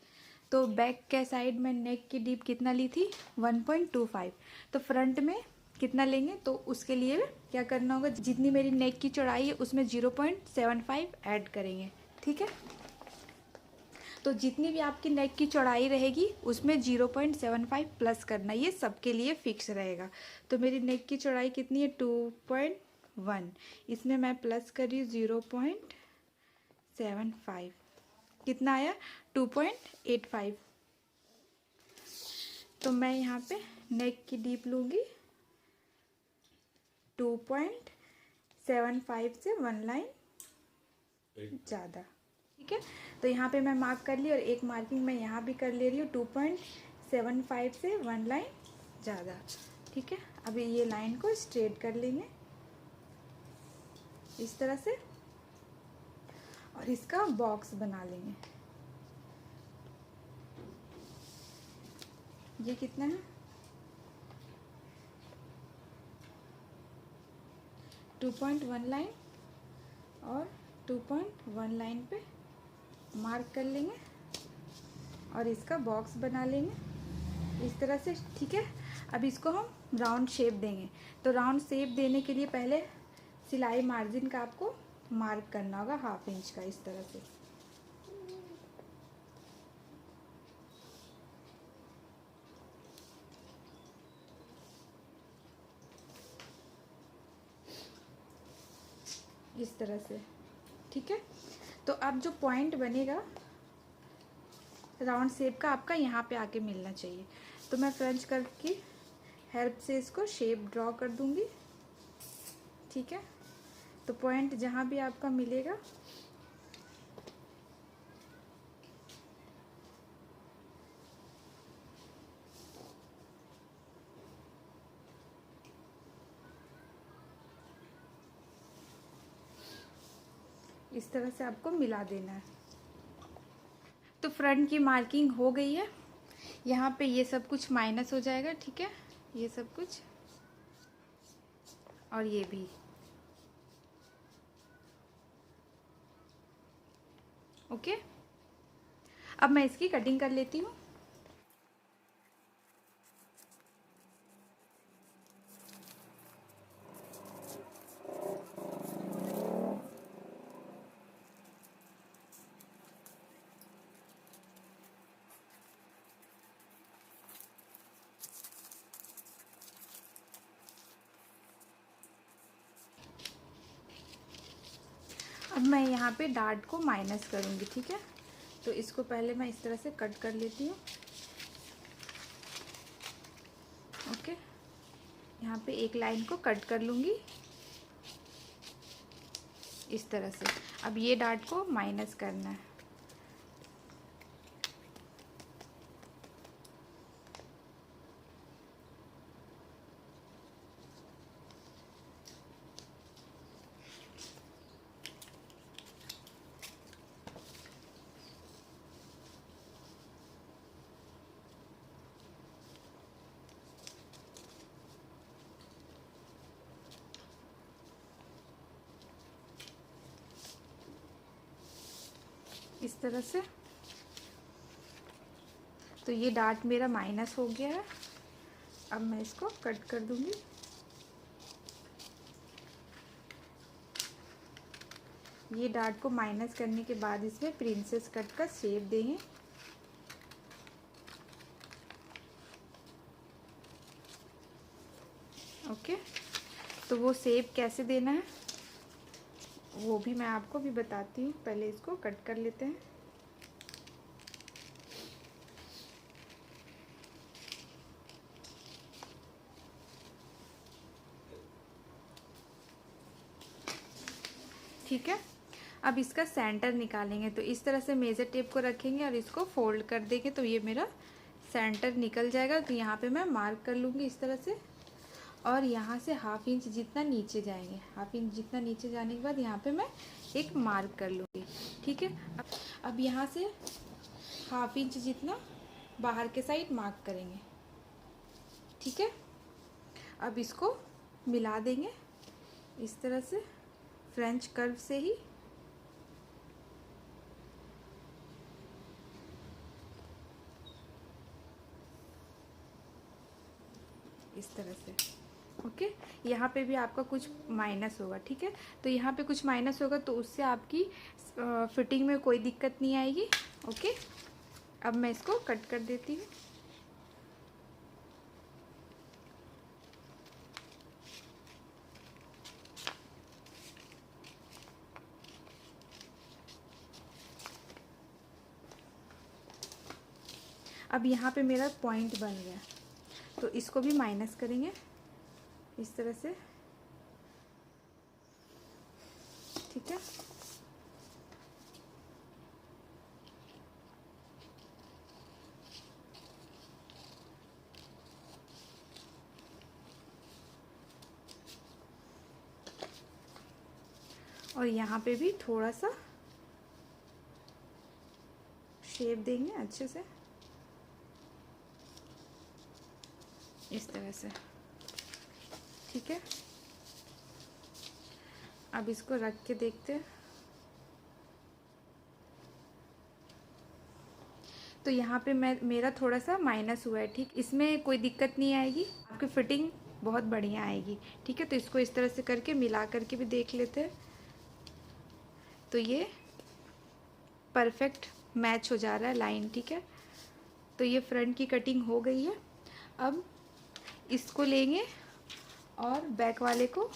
तो बैक के साइड में नेक की डीप कितना ली थी 1.25। तो फ्रंट में कितना लेंगे, तो उसके लिए क्या करना होगा, जितनी मेरी नेक की चौड़ाई है उसमें 0.75 ऐड करेंगे। ठीक है, तो जितनी भी आपकी नेक की चौड़ाई रहेगी उसमें 0.75 प्लस करना, ये सबके लिए फिक्स रहेगा। तो मेरी नेक की चौड़ाई कितनी है 2.1, इसमें मैं प्लस कर रही हूँ 0.75, कितना आया 2.85। तो मैं यहाँ पे नेक की डीप लूँगी 2.75 से 1 लाइन ज़्यादा। ठीक है, तो यहाँ पे मैं मार्क कर ली और एक मार्किंग मैं यहाँ भी कर ले रही हूँ 2.75 से 1 लाइन ज़्यादा। ठीक है, अभी ये लाइन को स्ट्रेट कर लेंगे इस तरह से और इसका बॉक्स बना लेंगे। ये कितना है 2.1 लाइन और 2.1 लाइन पे मार्क कर लेंगे और इसका बॉक्स बना लेंगे इस तरह से। ठीक है, अब इसको हम राउंड शेप देंगे। तो राउंड शेप देने के लिए पहले सिलाई मार्जिन का आपको मार्क करना होगा 1/2 इंच का इस तरह से। इस तरह से। ठीक है, तो अब जो पॉइंट बनेगा राउंड शेप का आपका यहाँ पे आके मिलना चाहिए। तो मैं फ्रेंच कर्व की हेल्प से इसको शेप ड्रॉ कर दूंगी। ठीक है, तो पॉइंट जहाँ भी आपका मिलेगा इस तरह से आपको मिला देना है। तो फ्रंट की मार्किंग हो गई है, यहाँ पे ये सब कुछ माइनस हो जाएगा। ठीक है, ये सब कुछ और ये भी। ओके, अब मैं इसकी कटिंग कर लेती हूँ। अब मैं यहाँ पे डार्ट को माइनस करूँगी। ठीक है, तो इसको पहले मैं इस तरह से कट कर लेती हूँ। ओके, यहाँ पे एक लाइन को कट कर लूँगी इस तरह से। अब ये डार्ट को माइनस करना है। इस तरह से। तो ये डार्ट मेरा माइनस हो गया है, अब मैं इसको कट कर दूंगी। ये डार्ट को माइनस करने के बाद इसमें प्रिंसेस कट का शेप देंगे। ओके, तो वो शेप कैसे देना है वो भी मैं आपको भी बताती हूँ। पहले इसको कट कर लेते हैं। ठीक है, अब इसका सेंटर निकालेंगे। तो इस तरह से मेजर टेप को रखेंगे और इसको फोल्ड कर देंगे तो ये मेरा सेंटर निकल जाएगा। तो यहाँ पे मैं मार्क कर लूँगी इस तरह से और यहाँ से 1/2 इंच जितना नीचे जाएंगे। 1/2 इंच जितना नीचे जाने के बाद यहाँ पे मैं एक मार्क कर लूँगी। ठीक है, अब यहाँ से 1/2 इंच जितना बाहर के साइड मार्क करेंगे। ठीक है, अब इसको मिला देंगे इस तरह से फ्रेंच कर्व से ही। इस तरह से। ओके, यहाँ पे भी आपका कुछ माइनस होगा, ठीक है। तो यहाँ पे कुछ माइनस होगा तो उससे आपकी फिटिंग में कोई दिक्कत नहीं आएगी। ओके, अब मैं इसको कट कर देती हूँ। अब यहाँ पे मेरा पॉइंट बन गया, तो इसको भी माइनस करेंगे इस तरह से, ठीक है। और यहाँ पे भी थोड़ा सा शेप देंगे अच्छे से, इस तरह से, ठीक है। अब इसको रख के देखते हैं। तो यहाँ पे मेरा थोड़ा सा माइनस हुआ है, ठीक। इसमें कोई दिक्कत नहीं आएगी, आपकी फिटिंग बहुत बढ़िया आएगी, ठीक है। तो इसको इस तरह से करके मिला करके भी देख लेते हैं। तो ये परफेक्ट मैच हो जा रहा है लाइन, ठीक है। तो ये फ्रंट की कटिंग हो गई है। अब इसको लेंगे और बैक वाले को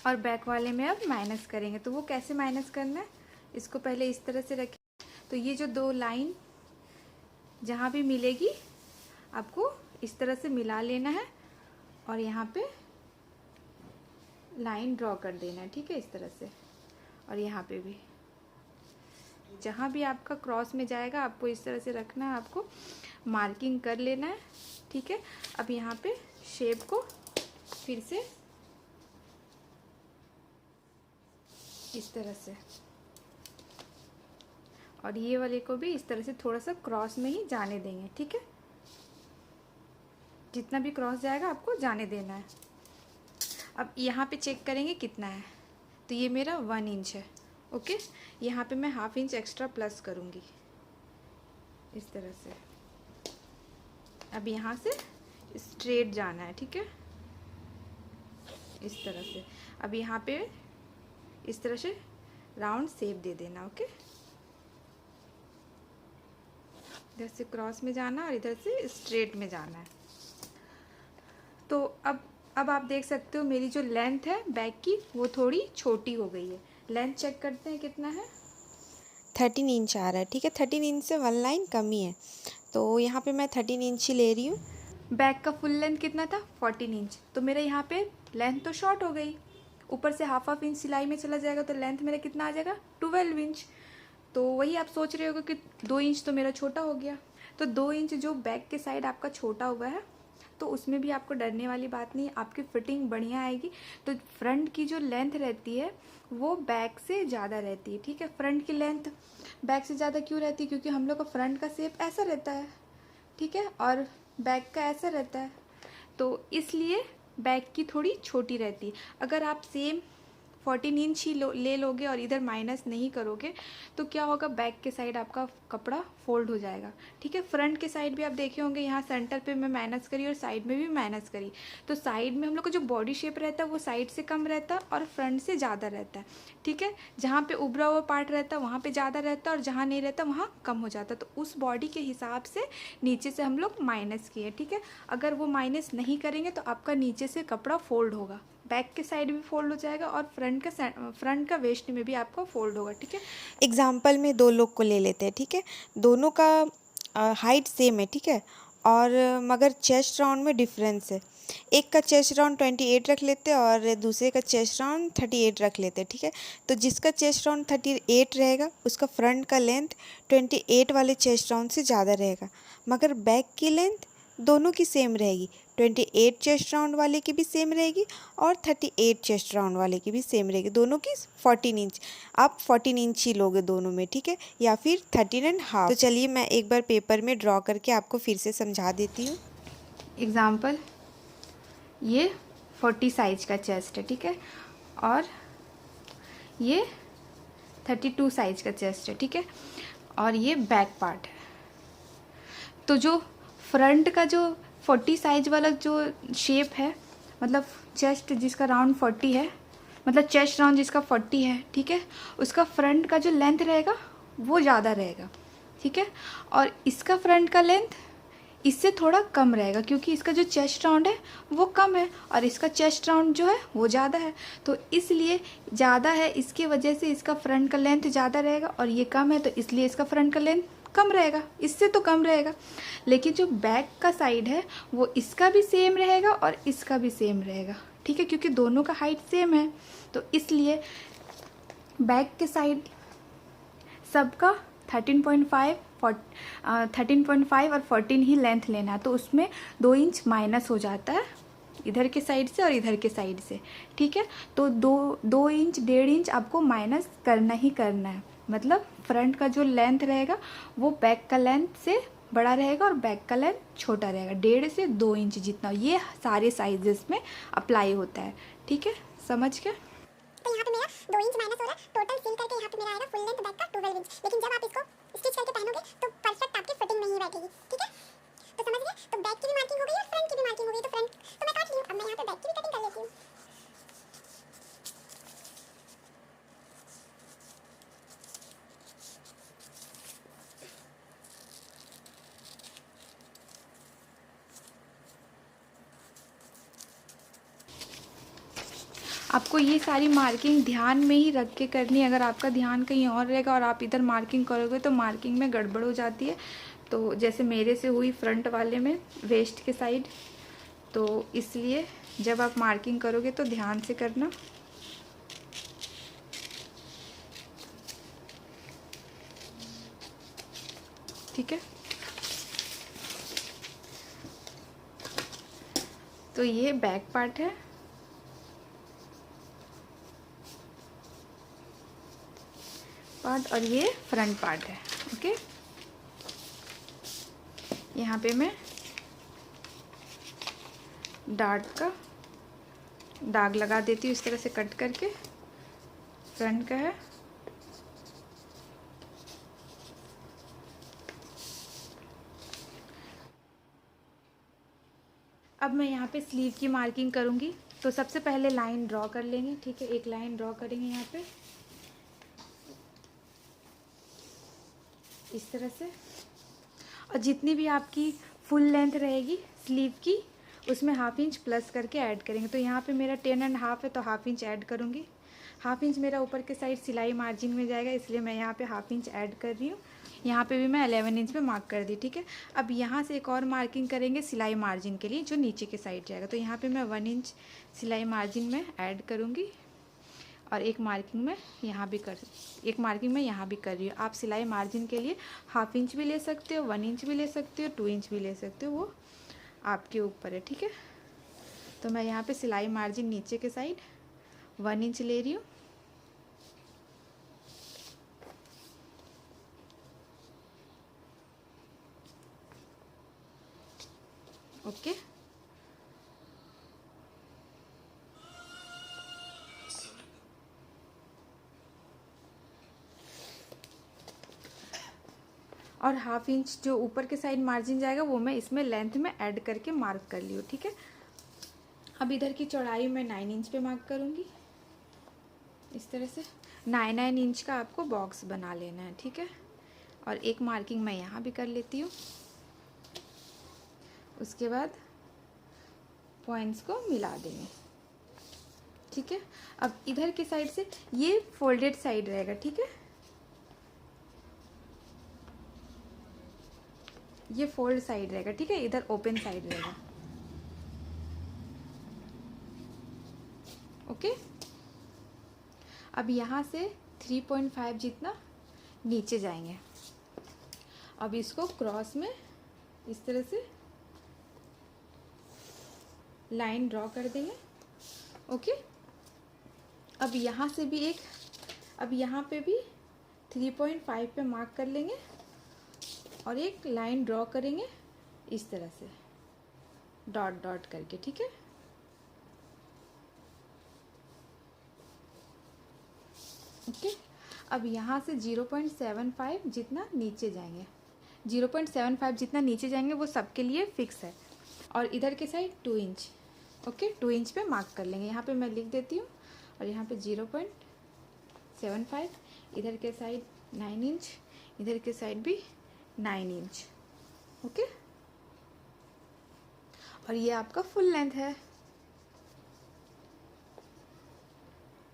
में अब माइनस करेंगे। तो वो कैसे माइनस करना है, इसको पहले इस तरह से रखें। तो ये जो दो लाइन जहाँ भी मिलेगी आपको इस तरह से मिला लेना है और यहाँ पे लाइन ड्रॉ कर देना है, ठीक है, इस तरह से। और यहाँ पे भी जहाँ भी आपका क्रॉस में जाएगा आपको इस तरह से रखना है, आपको मार्किंग कर लेना है, ठीक है। अब यहाँ पे शेप को फिर से इस तरह से, और ये वाले को भी इस तरह से थोड़ा सा क्रॉस में ही जाने देंगे, ठीक है। जितना भी क्रॉस जाएगा आपको जाने देना है। अब यहाँ पे चेक करेंगे कितना है। तो ये मेरा 1 इंच है, ओके। यहाँ पे मैं ½ इंच एक्स्ट्रा प्लस करूँगी इस तरह से। अब यहाँ से स्ट्रेट जाना है, ठीक है, इस तरह से। अब यहाँ पे इस तरह से राउंड शेप दे देना, ओके। इधर से क्रॉस में जाना और इधर से स्ट्रेट में जाना है। तो अब आप देख सकते हो मेरी जो लेंथ है बैक की वो थोड़ी छोटी हो गई है। लेंथ चेक करते हैं कितना है। 13 इंच आ रहा है, ठीक है। 13 इंच से 1 लाइन कम ही है, तो यहाँ पे मैं 13 इंच ही ले रही हूँ। बैक का फुल लेंथ कितना था, 14 इंच। तो मेरा यहाँ पे लेंथ तो शॉर्ट हो गई, ऊपर से ½ इंच सिलाई में चला जाएगा, तो लेंथ मेरा कितना आ जाएगा, 12 इंच। तो वही आप सोच रहे होगे कि 2 इंच तो मेरा छोटा हो गया। तो 2 इंच जो बैक के साइड आपका छोटा हुआ है, तो उसमें भी आपको डरने वाली बात नहीं, आपकी फिटिंग बढ़िया आएगी। तो फ्रंट की जो लेंथ रहती है वो बैक से ज़्यादा रहती है, ठीक है। फ्रंट की लेंथ बैक से ज़्यादा क्यों रहती है, क्योंकि हम लोग का फ्रंट का शेप ऐसा रहता है, ठीक है, और बैक का ऐसा रहता है, तो इसलिए बैक की थोड़ी छोटी रहती है। अगर आप सेम 14 इंच ही ले लोगे और इधर माइनस नहीं करोगे तो क्या होगा, बैक के साइड आपका कपड़ा फोल्ड हो जाएगा, ठीक है। फ्रंट के साइड भी आप देखे होंगे, यहाँ सेंटर पे मैं माइनस करी और साइड में भी माइनस करी। तो साइड में हम लोग का जो बॉडी शेप रहता है वो साइड से कम रहता है और फ्रंट से ज़्यादा रहता है, ठीक है। जहाँ पे उभरा हुआ पार्ट रहता है वहाँ पे ज़्यादा रहता है और जहाँ नहीं रहता वहाँ कम हो जाता है। तो उस बॉडी के हिसाब से नीचे से हम लोग माइनस किए, ठीक है। अगर वो माइनस नहीं करेंगे तो आपका नीचे से कपड़ा फोल्ड होगा, बैक के साइड भी फोल्ड हो जाएगा और फ्रंट का वेस्ट में भी आपका फोल्ड होगा, ठीक है। एग्जाम्पल में 2 लोग को ले लेते हैं, ठीक है। दोनों का हाइट सेम है, ठीक है, और मगर चेस्ट राउंड में डिफरेंस है। एक का चेस्ट राउंड 28 रख लेते हैं और दूसरे का चेस्ट राउंड 38 रख लेते हैं, ठीक है। तो जिसका चेस्ट राउंड 38 रहेगा उसका फ्रंट का लेंथ 28 वाले चेस्ट राउंड से ज़्यादा रहेगा, मगर बैक की लेंथ दोनों की सेम रहेगी। 28 चेस्ट राउंड वाले की भी सेम रहेगी और 38 चेस्ट राउंड वाले की भी सेम रहेगी, दोनों की 14 इंच। आप 14 इंच ही लोगे दोनों में, ठीक है, या फिर 13.5। तो चलिए मैं एक बार पेपर में ड्रॉ करके आपको फिर से समझा देती हूँ। एग्जाम्पल, ये 40 साइज का चेस्ट है, ठीक है, और ये 32 साइज का चेस्ट है, ठीक है, और ये बैक पार्ट है, तो जो फ्रंट का जो 40 साइज वाला जो शेप है, मतलब चेस्ट जिसका राउंड 40 है, मतलब चेस्ट राउंड जिसका 40 है, ठीक है, उसका फ्रंट का जो लेंथ रहेगा वो ज़्यादा रहेगा, ठीक है। और इसका फ्रंट का लेंथ इससे थोड़ा कम रहेगा, क्योंकि इसका जो चेस्ट राउंड है वो कम है और इसका चेस्ट राउंड जो है वो ज़्यादा है, तो इसलिए ज़्यादा है, इसके वजह से इसका फ्रंट का लेंथ ज़्यादा रहेगा, और ये कम है तो इसलिए इसका फ्रंट का लेंथ कम रहेगा, इससे तो कम रहेगा। लेकिन जो बैक का साइड है वो इसका भी सेम रहेगा और इसका भी सेम रहेगा, ठीक है, क्योंकि दोनों का हाइट सेम है, तो इसलिए बैक के साइड सबका 13.5 और 14 ही लेंथ लेना है, तो उसमें 2 इंच माइनस हो जाता है इधर के साइड से और इधर के साइड से, ठीक है। तो 2 इंच 1.5 इंच आपको माइनस करना ही करना है, मतलब फ्रंट का जो लेंथ रहेगा वो बैक का लेंथ से बड़ा रहेगा और बैक का लेंथ छोटा रहेगा, 1.5 से 2 इंच जितना। ये सारे साइजेस में अप्लाई होता है, ठीक है, समझ गए। तो यहाँ पे मेरा 2 इंच माइनस हो रहा है, टोटल सिल करके यहाँ पे मेरा आएगा फुल लेंथ बैक का 12 इंच। लेकिन जब आप इसको स्टिच करके पहनोगे तो परफेक्ट आपकी फिटिंग में ही बैठेगी, ठीक है। तो समझ गए, तो बैक की भी मार्किंग हो गई और फ्रंट की भी मार्किंग हो गई। तो फ्रंट तो मैं काट ली हूँ, अब मैं यहाँ पे बैक की भी कटिंग कर लेती हूँ। आपको ये सारी मार्किंग ध्यान में ही रख के करनी है। अगर आपका ध्यान कहीं और रहेगा और आप इधर मार्किंग करोगे तो मार्किंग में गड़बड़ हो जाती है। तो जैसे मेरे से हुई फ्रंट वाले में वेस्ट के साइड, तो इसलिए जब आप मार्किंग करोगे तो ध्यान से करना, ठीक है। तो ये बैक पार्ट है, और ये फ्रंट पार्ट है, ओके। यहाँ पे मैं डार्ट का दाग लगा देती हूँ इस तरह से कट करके, फ्रंट का है। अब मैं यहाँ पे स्लीव की मार्किंग करूँगी, तो सबसे पहले लाइन ड्रॉ कर लेंगे, ठीक है, एक लाइन ड्रॉ करेंगे यहाँ पे इस तरह से, और जितनी भी आपकी फुल लेंथ रहेगी स्लीव की उसमें 1/2 इंच प्लस करके ऐड करेंगे। तो यहाँ पे मेरा 10.5 है तो 1/2 इंच ऐड करूँगी। 1/2 इंच मेरा ऊपर के साइड सिलाई मार्जिन में जाएगा, इसलिए मैं यहाँ पे 1/2 इंच ऐड कर रही हूँ। यहाँ पे भी मैं 11 इंच पे मार्क कर दी, ठीक है। अब यहाँ से एक और मार्किंग करेंगे सिलाई मार्जिन के लिए, जो नीचे के साइड जाएगा। तो यहाँ पे मैं 1 इंच सिलाई मार्जिन में ऐड करूँगी, और एक मार्किंग में यहाँ भी कर रही हूँ। आप सिलाई मार्जिन के लिए 1/2 इंच भी ले सकते हो, 1 इंच भी ले सकते हो, 2 इंच भी ले सकते हो, वो आपके ऊपर है, ठीक है। तो मैं यहाँ पे सिलाई मार्जिन नीचे के साइड 1 इंच ले रही हूँ, ओके। और 1/2 इंच जो ऊपर के साइड मार्जिन जाएगा वो मैं इसमें लेंथ में ऐड करके मार्क कर ली हूँ, ठीक है। अब इधर की चौड़ाई मैं 9 इंच पे मार्क करूँगी इस तरह से। 9 इंच का आपको बॉक्स बना लेना है, ठीक है। और एक मार्किंग मैं यहाँ भी कर लेती हूँ, उसके बाद पॉइंट्स को मिला देंगे, ठीक है। अब इधर के साइड से ये फोल्डेड साइड रहेगा, ठीक है, ये फोल्ड साइड रहेगा, ठीक है, इधर ओपन साइड रहेगा, ओके। अब यहाँ से 3.5 जितना नीचे जाएंगे। अब इसको क्रॉस में इस तरह से लाइन ड्रॉ कर देंगे, ओके। अब यहाँ से भी अब यहाँ पे भी 3.5 पे मार्क कर लेंगे और एक लाइन ड्रॉ करेंगे इस तरह से डॉट डॉट करके, ठीक है। ओके। अब यहाँ से 0.75 जितना नीचे जाएंगे, 0.75 जितना नीचे जाएंगे वो सबके लिए फिक्स है। और इधर के साइड 2 इंच, ओके 2 इंच पे मार्क कर लेंगे। यहाँ पे मैं लिख देती हूँ। और यहाँ पे 0.75, इधर के साइड 9 इंच, इधर के साइड भी 9 इंच, ओके। और ये आपका फुल लेंथ है,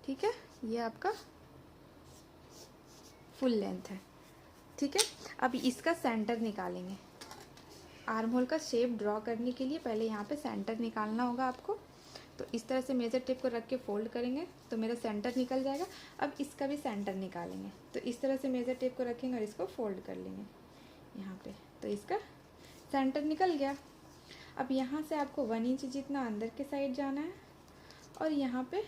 ठीक है, ये आपका फुल लेंथ है, ठीक है। अब इसका सेंटर निकालेंगे। आर्म होल का शेप ड्रॉ करने के लिए पहले यहाँ पे सेंटर निकालना होगा आपको। तो इस तरह से मेजर टेप को रख के फोल्ड करेंगे तो मेरा सेंटर निकल जाएगा। अब इसका भी सेंटर निकालेंगे तो इस तरह से मेजर टेप को रखेंगे और इसको फोल्ड कर लेंगे यहाँ पे, तो इसका सेंटर निकल गया। अब यहाँ से आपको 1 इंच जितना अंदर के साइड जाना है और यहाँ पे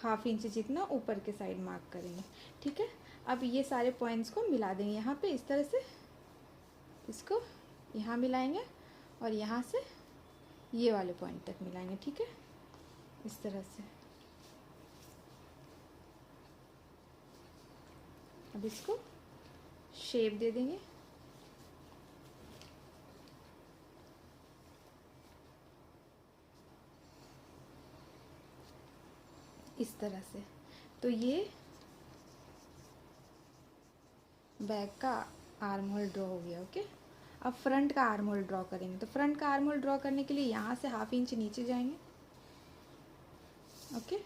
1/2 इंच जितना ऊपर के साइड मार्क करेंगे, ठीक है। अब ये सारे पॉइंट्स को मिला देंगे यहाँ पे इस तरह से, इसको यहाँ मिलाएंगे और यहाँ से ये वाले पॉइंट तक मिलाएंगे, ठीक है, इस तरह से। अब इसको शेप दे देंगे, इस तरह से। तो ये बैक का आर्म होल ड्रॉ हो गया, ओके। अब फ्रंट का आर्म होल ड्रॉ करेंगे। तो फ्रंट का आर्म होल ड्रॉ करने के लिए यहाँ से 1/2 इंच नीचे जाएंगे, ओके।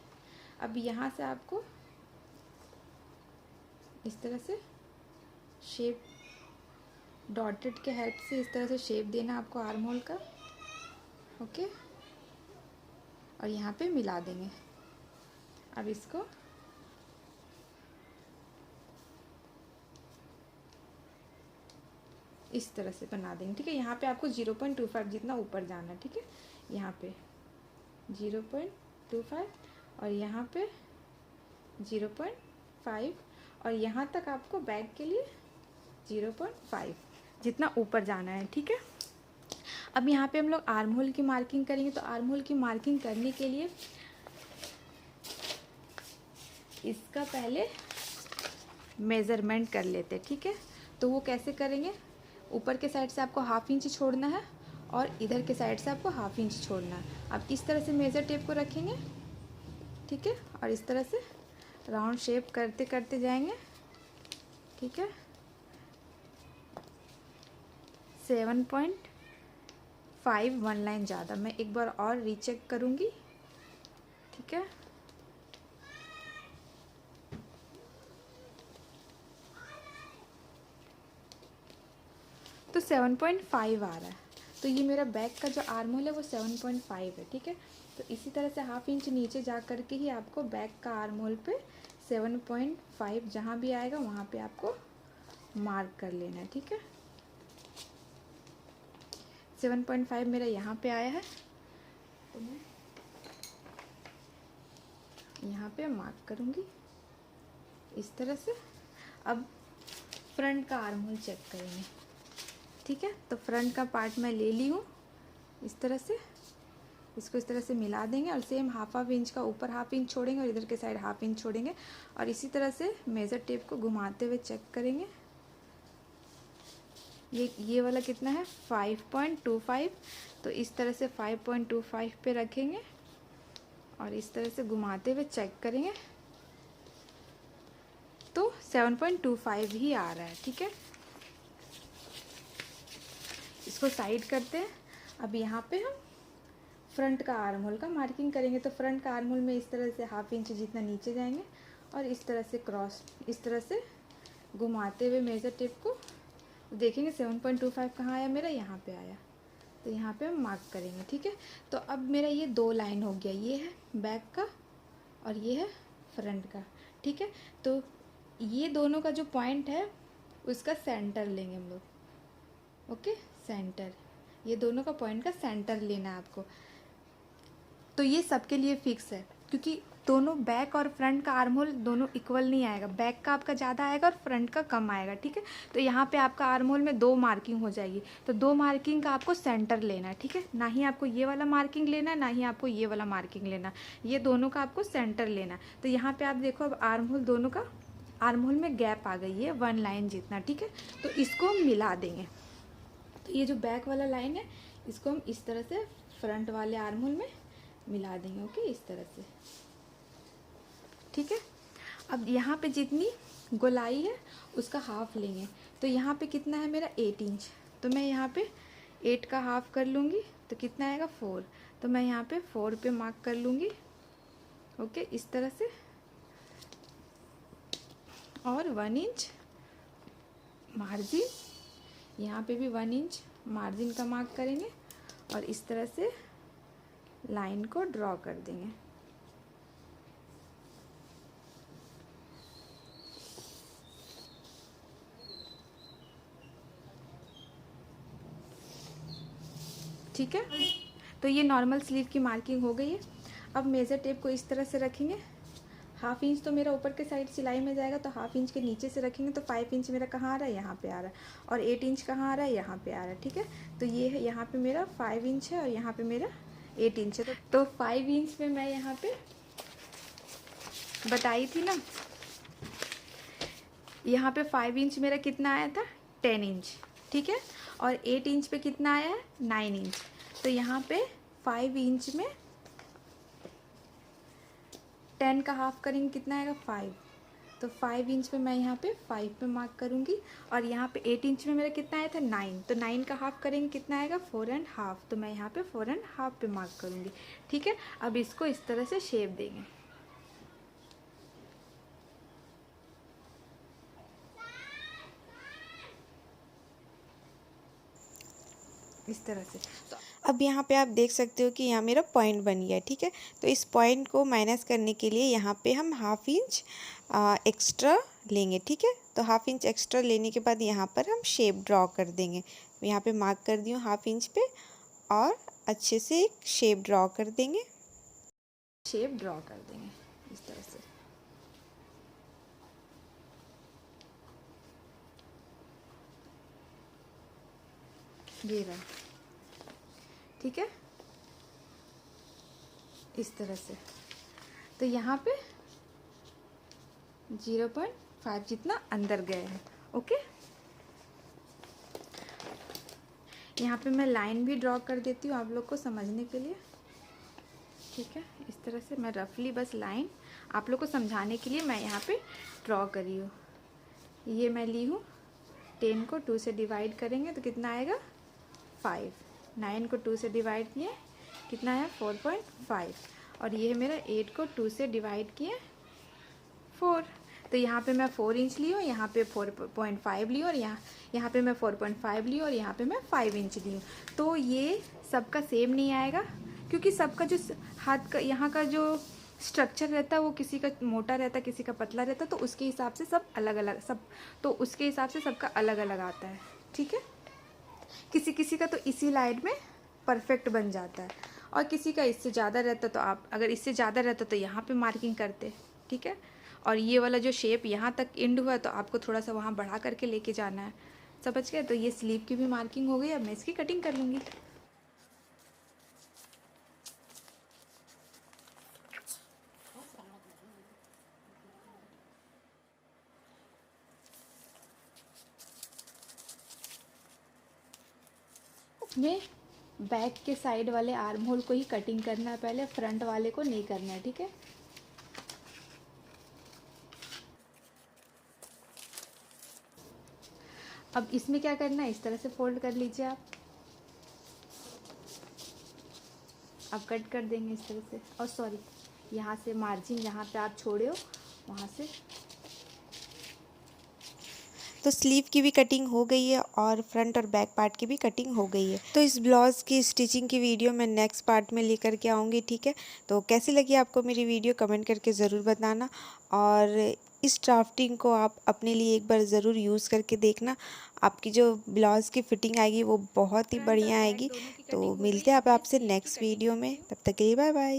अब यहाँ से आपको इस तरह से शेप, डॉटेड के हेल्प से इस तरह से शेप देना आपको आर्म होल का, ओके। और यहाँ पे मिला देंगे। अब इसको इस तरह से बना देंगे, ठीक है। यहाँ पे आपको 0.25 जितना ऊपर जाना है, ठीक है। यहाँ पे 0.25 और यहाँ पे 0.5 और यहाँ तक आपको बैक के लिए 0.5 जितना ऊपर जाना है, ठीक है। अब यहाँ पे हम लोग आर्म होल की मार्किंग करेंगे। तो आर्म होल की मार्किंग करने के लिए इसका पहले मेज़रमेंट कर लेते हैं, ठीक है। तो वो कैसे करेंगे, ऊपर के साइड से आपको 1/2 इंच छोड़ना है और इधर के साइड से आपको 1/2 इंच छोड़ना है। आप इस तरह से मेज़र टेप को रखेंगे, ठीक है, और इस तरह से राउंड शेप करते करते जाएंगे, ठीक है। 7.5 1 लाइन ज़्यादा, मैं एक बार और रीचेक करूँगी, ठीक है। तो 7.5 आ रहा है। तो ये मेरा बैक का जो आर्म होल है वो 7.5 है, ठीक है। तो इसी तरह से 1/2 इंच नीचे जा कर के ही आपको बैक का आर्म होल पे 7.5 जहाँ भी आएगा वहाँ पे आपको मार्क कर लेना है, ठीक है। 7.5 मेरा यहाँ पे आया है तो मैं यहाँ पे मार्क करूँगी इस तरह से। अब फ्रंट का आर्म होल चेक करेंगे, ठीक है। तो फ्रंट का पार्ट मैं ले ली हूँ इस तरह से, इसको इस तरह से मिला देंगे और सेम 1/2 इंच का ऊपर 1/2 इंच छोड़ेंगे और इधर के साइड 1/2 इंच छोड़ेंगे और इसी तरह से मेज़र टेप को घुमाते हुए चेक करेंगे। ये वाला कितना है 5.25, तो इस तरह से 5.25 पे रखेंगे और इस तरह से घुमाते हुए चेक करेंगे तो 7.25 ही आ रहा है, ठीक है। इसको साइड करते हैं। अब यहाँ पे हम फ्रंट का आर्म होल का मार्किंग करेंगे। तो फ्रंट का आर्म होल में इस तरह से 1/2 इंच जितना नीचे जाएंगे और इस तरह से क्रॉस, इस तरह से घुमाते हुए मेजर टेप को देखेंगे 7.25 कहाँ आया मेरा, यहाँ पे आया। तो यहाँ पे हम मार्क करेंगे, ठीक है। तो अब मेरा ये 2 लाइन हो गया, ये है बैक का और ये है फ्रंट का, ठीक है। तो ये दोनों का जो पॉइंट है उसका सेंटर लेंगे हम लोग, ओके। सेंटर, ये दोनों का पॉइंट का सेंटर लेना है आपको। तो ये सबके लिए फिक्स है क्योंकि दोनों बैक और फ्रंट का आर्म होल दोनों इक्वल नहीं आएगा, बैक का आपका ज़्यादा आएगा और फ्रंट का कम आएगा, ठीक है। तो यहाँ पे आपका आर्म होल में 2 मार्किंग हो जाएगी। तो 2 मार्किंग का आपको सेंटर लेना है, ठीक है। ना ही आपको ये वाला मार्किंग लेना है, ना ही आपको ये वाला मार्किंग लेना है, ये दोनों का आपको सेंटर लेना है। तो यहाँ पे आप देखो अब आर्म होल दोनों का आर्म होल में गैप आ गई है 1 लाइन जितना, ठीक है। तो इसको हम मिला देंगे। तो ये जो बैक वाला लाइन है इसको हम इस तरह से फ्रंट वाले आर्म होल में मिला देंगे। ओके, इस तरह से, ठीक है। अब यहाँ पे जितनी गोलाई है उसका हाफ लेंगे। तो यहाँ पे कितना है मेरा 8 इंच, तो मैं यहाँ पे 8 का हाफ कर लूँगी तो कितना आएगा 4। तो मैं यहाँ पे 4 पे मार्क कर लूँगी। ओके, इस तरह से। और 1 इंच मार्जिन, यहाँ पे भी 1 इंच मार्जिन का मार्क करेंगे और इस तरह से लाइन को ड्रॉ कर देंगे। ठीक है, तो ये नॉर्मल स्लीव की मार्किंग हो गई है। अब मेज़र टेप को इस तरह से रखेंगे। हाफ इंच तो मेरा ऊपर के साइड सिलाई में जाएगा, तो हाफ इंच के नीचे से रखेंगे। तो 5 इंच मेरा कहाँ आ रहा है, यहाँ पे आ रहा है। और 8 इंच कहाँ आ रहा है, यहाँ पे आ रहा है, ठीक है। तो ये है, यहाँ पे मेरा 5 इंच है और यहाँ पे मेरा 8 इंच है। तो 5 इंच में मैं यहाँ पे बताई थी ना, यहाँ पे 5 इंच मेरा कितना आया था 10 इंच, ठीक है। और 8 इंच पे कितना आया है 9 इंच। तो यहाँ पे 5 इंच में 10 का हाफ करेंगे, कितना आएगा 5। तो 5 इंच पे मैं यहाँ पे 5 पे मार्क करूँगी। और यहाँ पे 8 इंच में मेरा कितना आया था 9, तो 9 का हाफ करेंगे, कितना आएगा 4.5। तो मैं यहाँ पे 4.5 पे मार्क करूँगी, ठीक है। अब इसको इस तरह से शेप देंगे। इस तरह से। तो अब यहाँ पे आप देख सकते हो कि यहाँ मेरा पॉइंट बन गया, ठीक है। तो इस पॉइंट को माइनस करने के लिए यहाँ पे हम हाफ इंच एक्स्ट्रा लेंगे, ठीक है। तो हाफ इंच एक्स्ट्रा लेने के बाद यहाँ पर हम शेप ड्रॉ कर देंगे। यहाँ पे मार्क कर दी हूँ हाफ इंच पे और अच्छे से एक शेप ड्रॉ कर देंगे। शेप ड्रॉ कर देंगे इस तरह से। ये रहा, ठीक है, इस तरह से। तो यहाँ पे 0.5 जितना अंदर गए हैं। ओके, यहाँ पे मैं लाइन भी ड्रॉ कर देती हूँ आप लोग को समझने के लिए, ठीक है। इस तरह से मैं रफली बस लाइन आप लोग को समझाने के लिए मैं यहाँ पे ड्रॉ करी हूँ। ये मैं ली हूँ 10 को 2 से डिवाइड करेंगे तो कितना आएगा 5। 9 को 2 से डिवाइड किए कितना आया 4.5। और ये मेरा 8 को 2 से डिवाइड किए 4। तो यहाँ पे मैं 4 इंच ली हूँ, यहाँ पे 4.5 ली हूँ और यहाँ पे मैं 4.5 ली हूँ और यहाँ पे मैं 5 इंच ली हूँ। तो ये सबका सेम नहीं आएगा क्योंकि सबका जो हाथ का यहाँ का जो स्ट्रक्चर रहता है वो किसी का मोटा रहता है, किसी का पतला रहता है, तो उसके हिसाब से सब अलग अलग तो उसके हिसाब से सबका अलग अलग आता है, ठीक है। किसी किसी का तो इसी लाइन में परफेक्ट बन जाता है और किसी का इससे ज़्यादा रहता, तो आप अगर इससे ज़्यादा रहता तो यहाँ पे मार्किंग करते, ठीक है। और ये वाला जो शेप यहाँ तक एंड हुआ है तो आपको थोड़ा सा वहाँ बढ़ा करके लेके जाना है, समझ गए। तो ये स्लीव की भी मार्किंग हो गई। अब मैं इसकी कटिंग कर लूँगी। ये बैक के साइड वाले आर्म होल को ही कटिंग करना है पहले, फ्रंट वाले को नहीं करना है, ठीक है। अब इसमें क्या करना है, इस तरह से फोल्ड कर लीजिए आप। अब कट कर देंगे इस तरह से। और सॉरी, यहाँ से मार्जिन जहाँ पे आप छोड़े हो वहाँ से। तो स्लीव की भी कटिंग हो गई है और फ्रंट और बैक पार्ट की भी कटिंग हो गई है। तो इस ब्लाउज़ की स्टिचिंग की वीडियो मैं नेक्स्ट पार्ट में लेकर के आऊँगी, ठीक है। तो कैसी लगी आपको मेरी वीडियो कमेंट करके ज़रूर बताना और इस ड्राफ्टिंग को आप अपने लिए एक बार ज़रूर यूज़ करके देखना। आपकी जो ब्लाउज़ की फिटिंग आएगी वो बहुत ही बढ़िया आएगी। तो मिलते हैं अब आपसे नेक्स्ट वीडियो में, तब तक के लिए बाय बाय।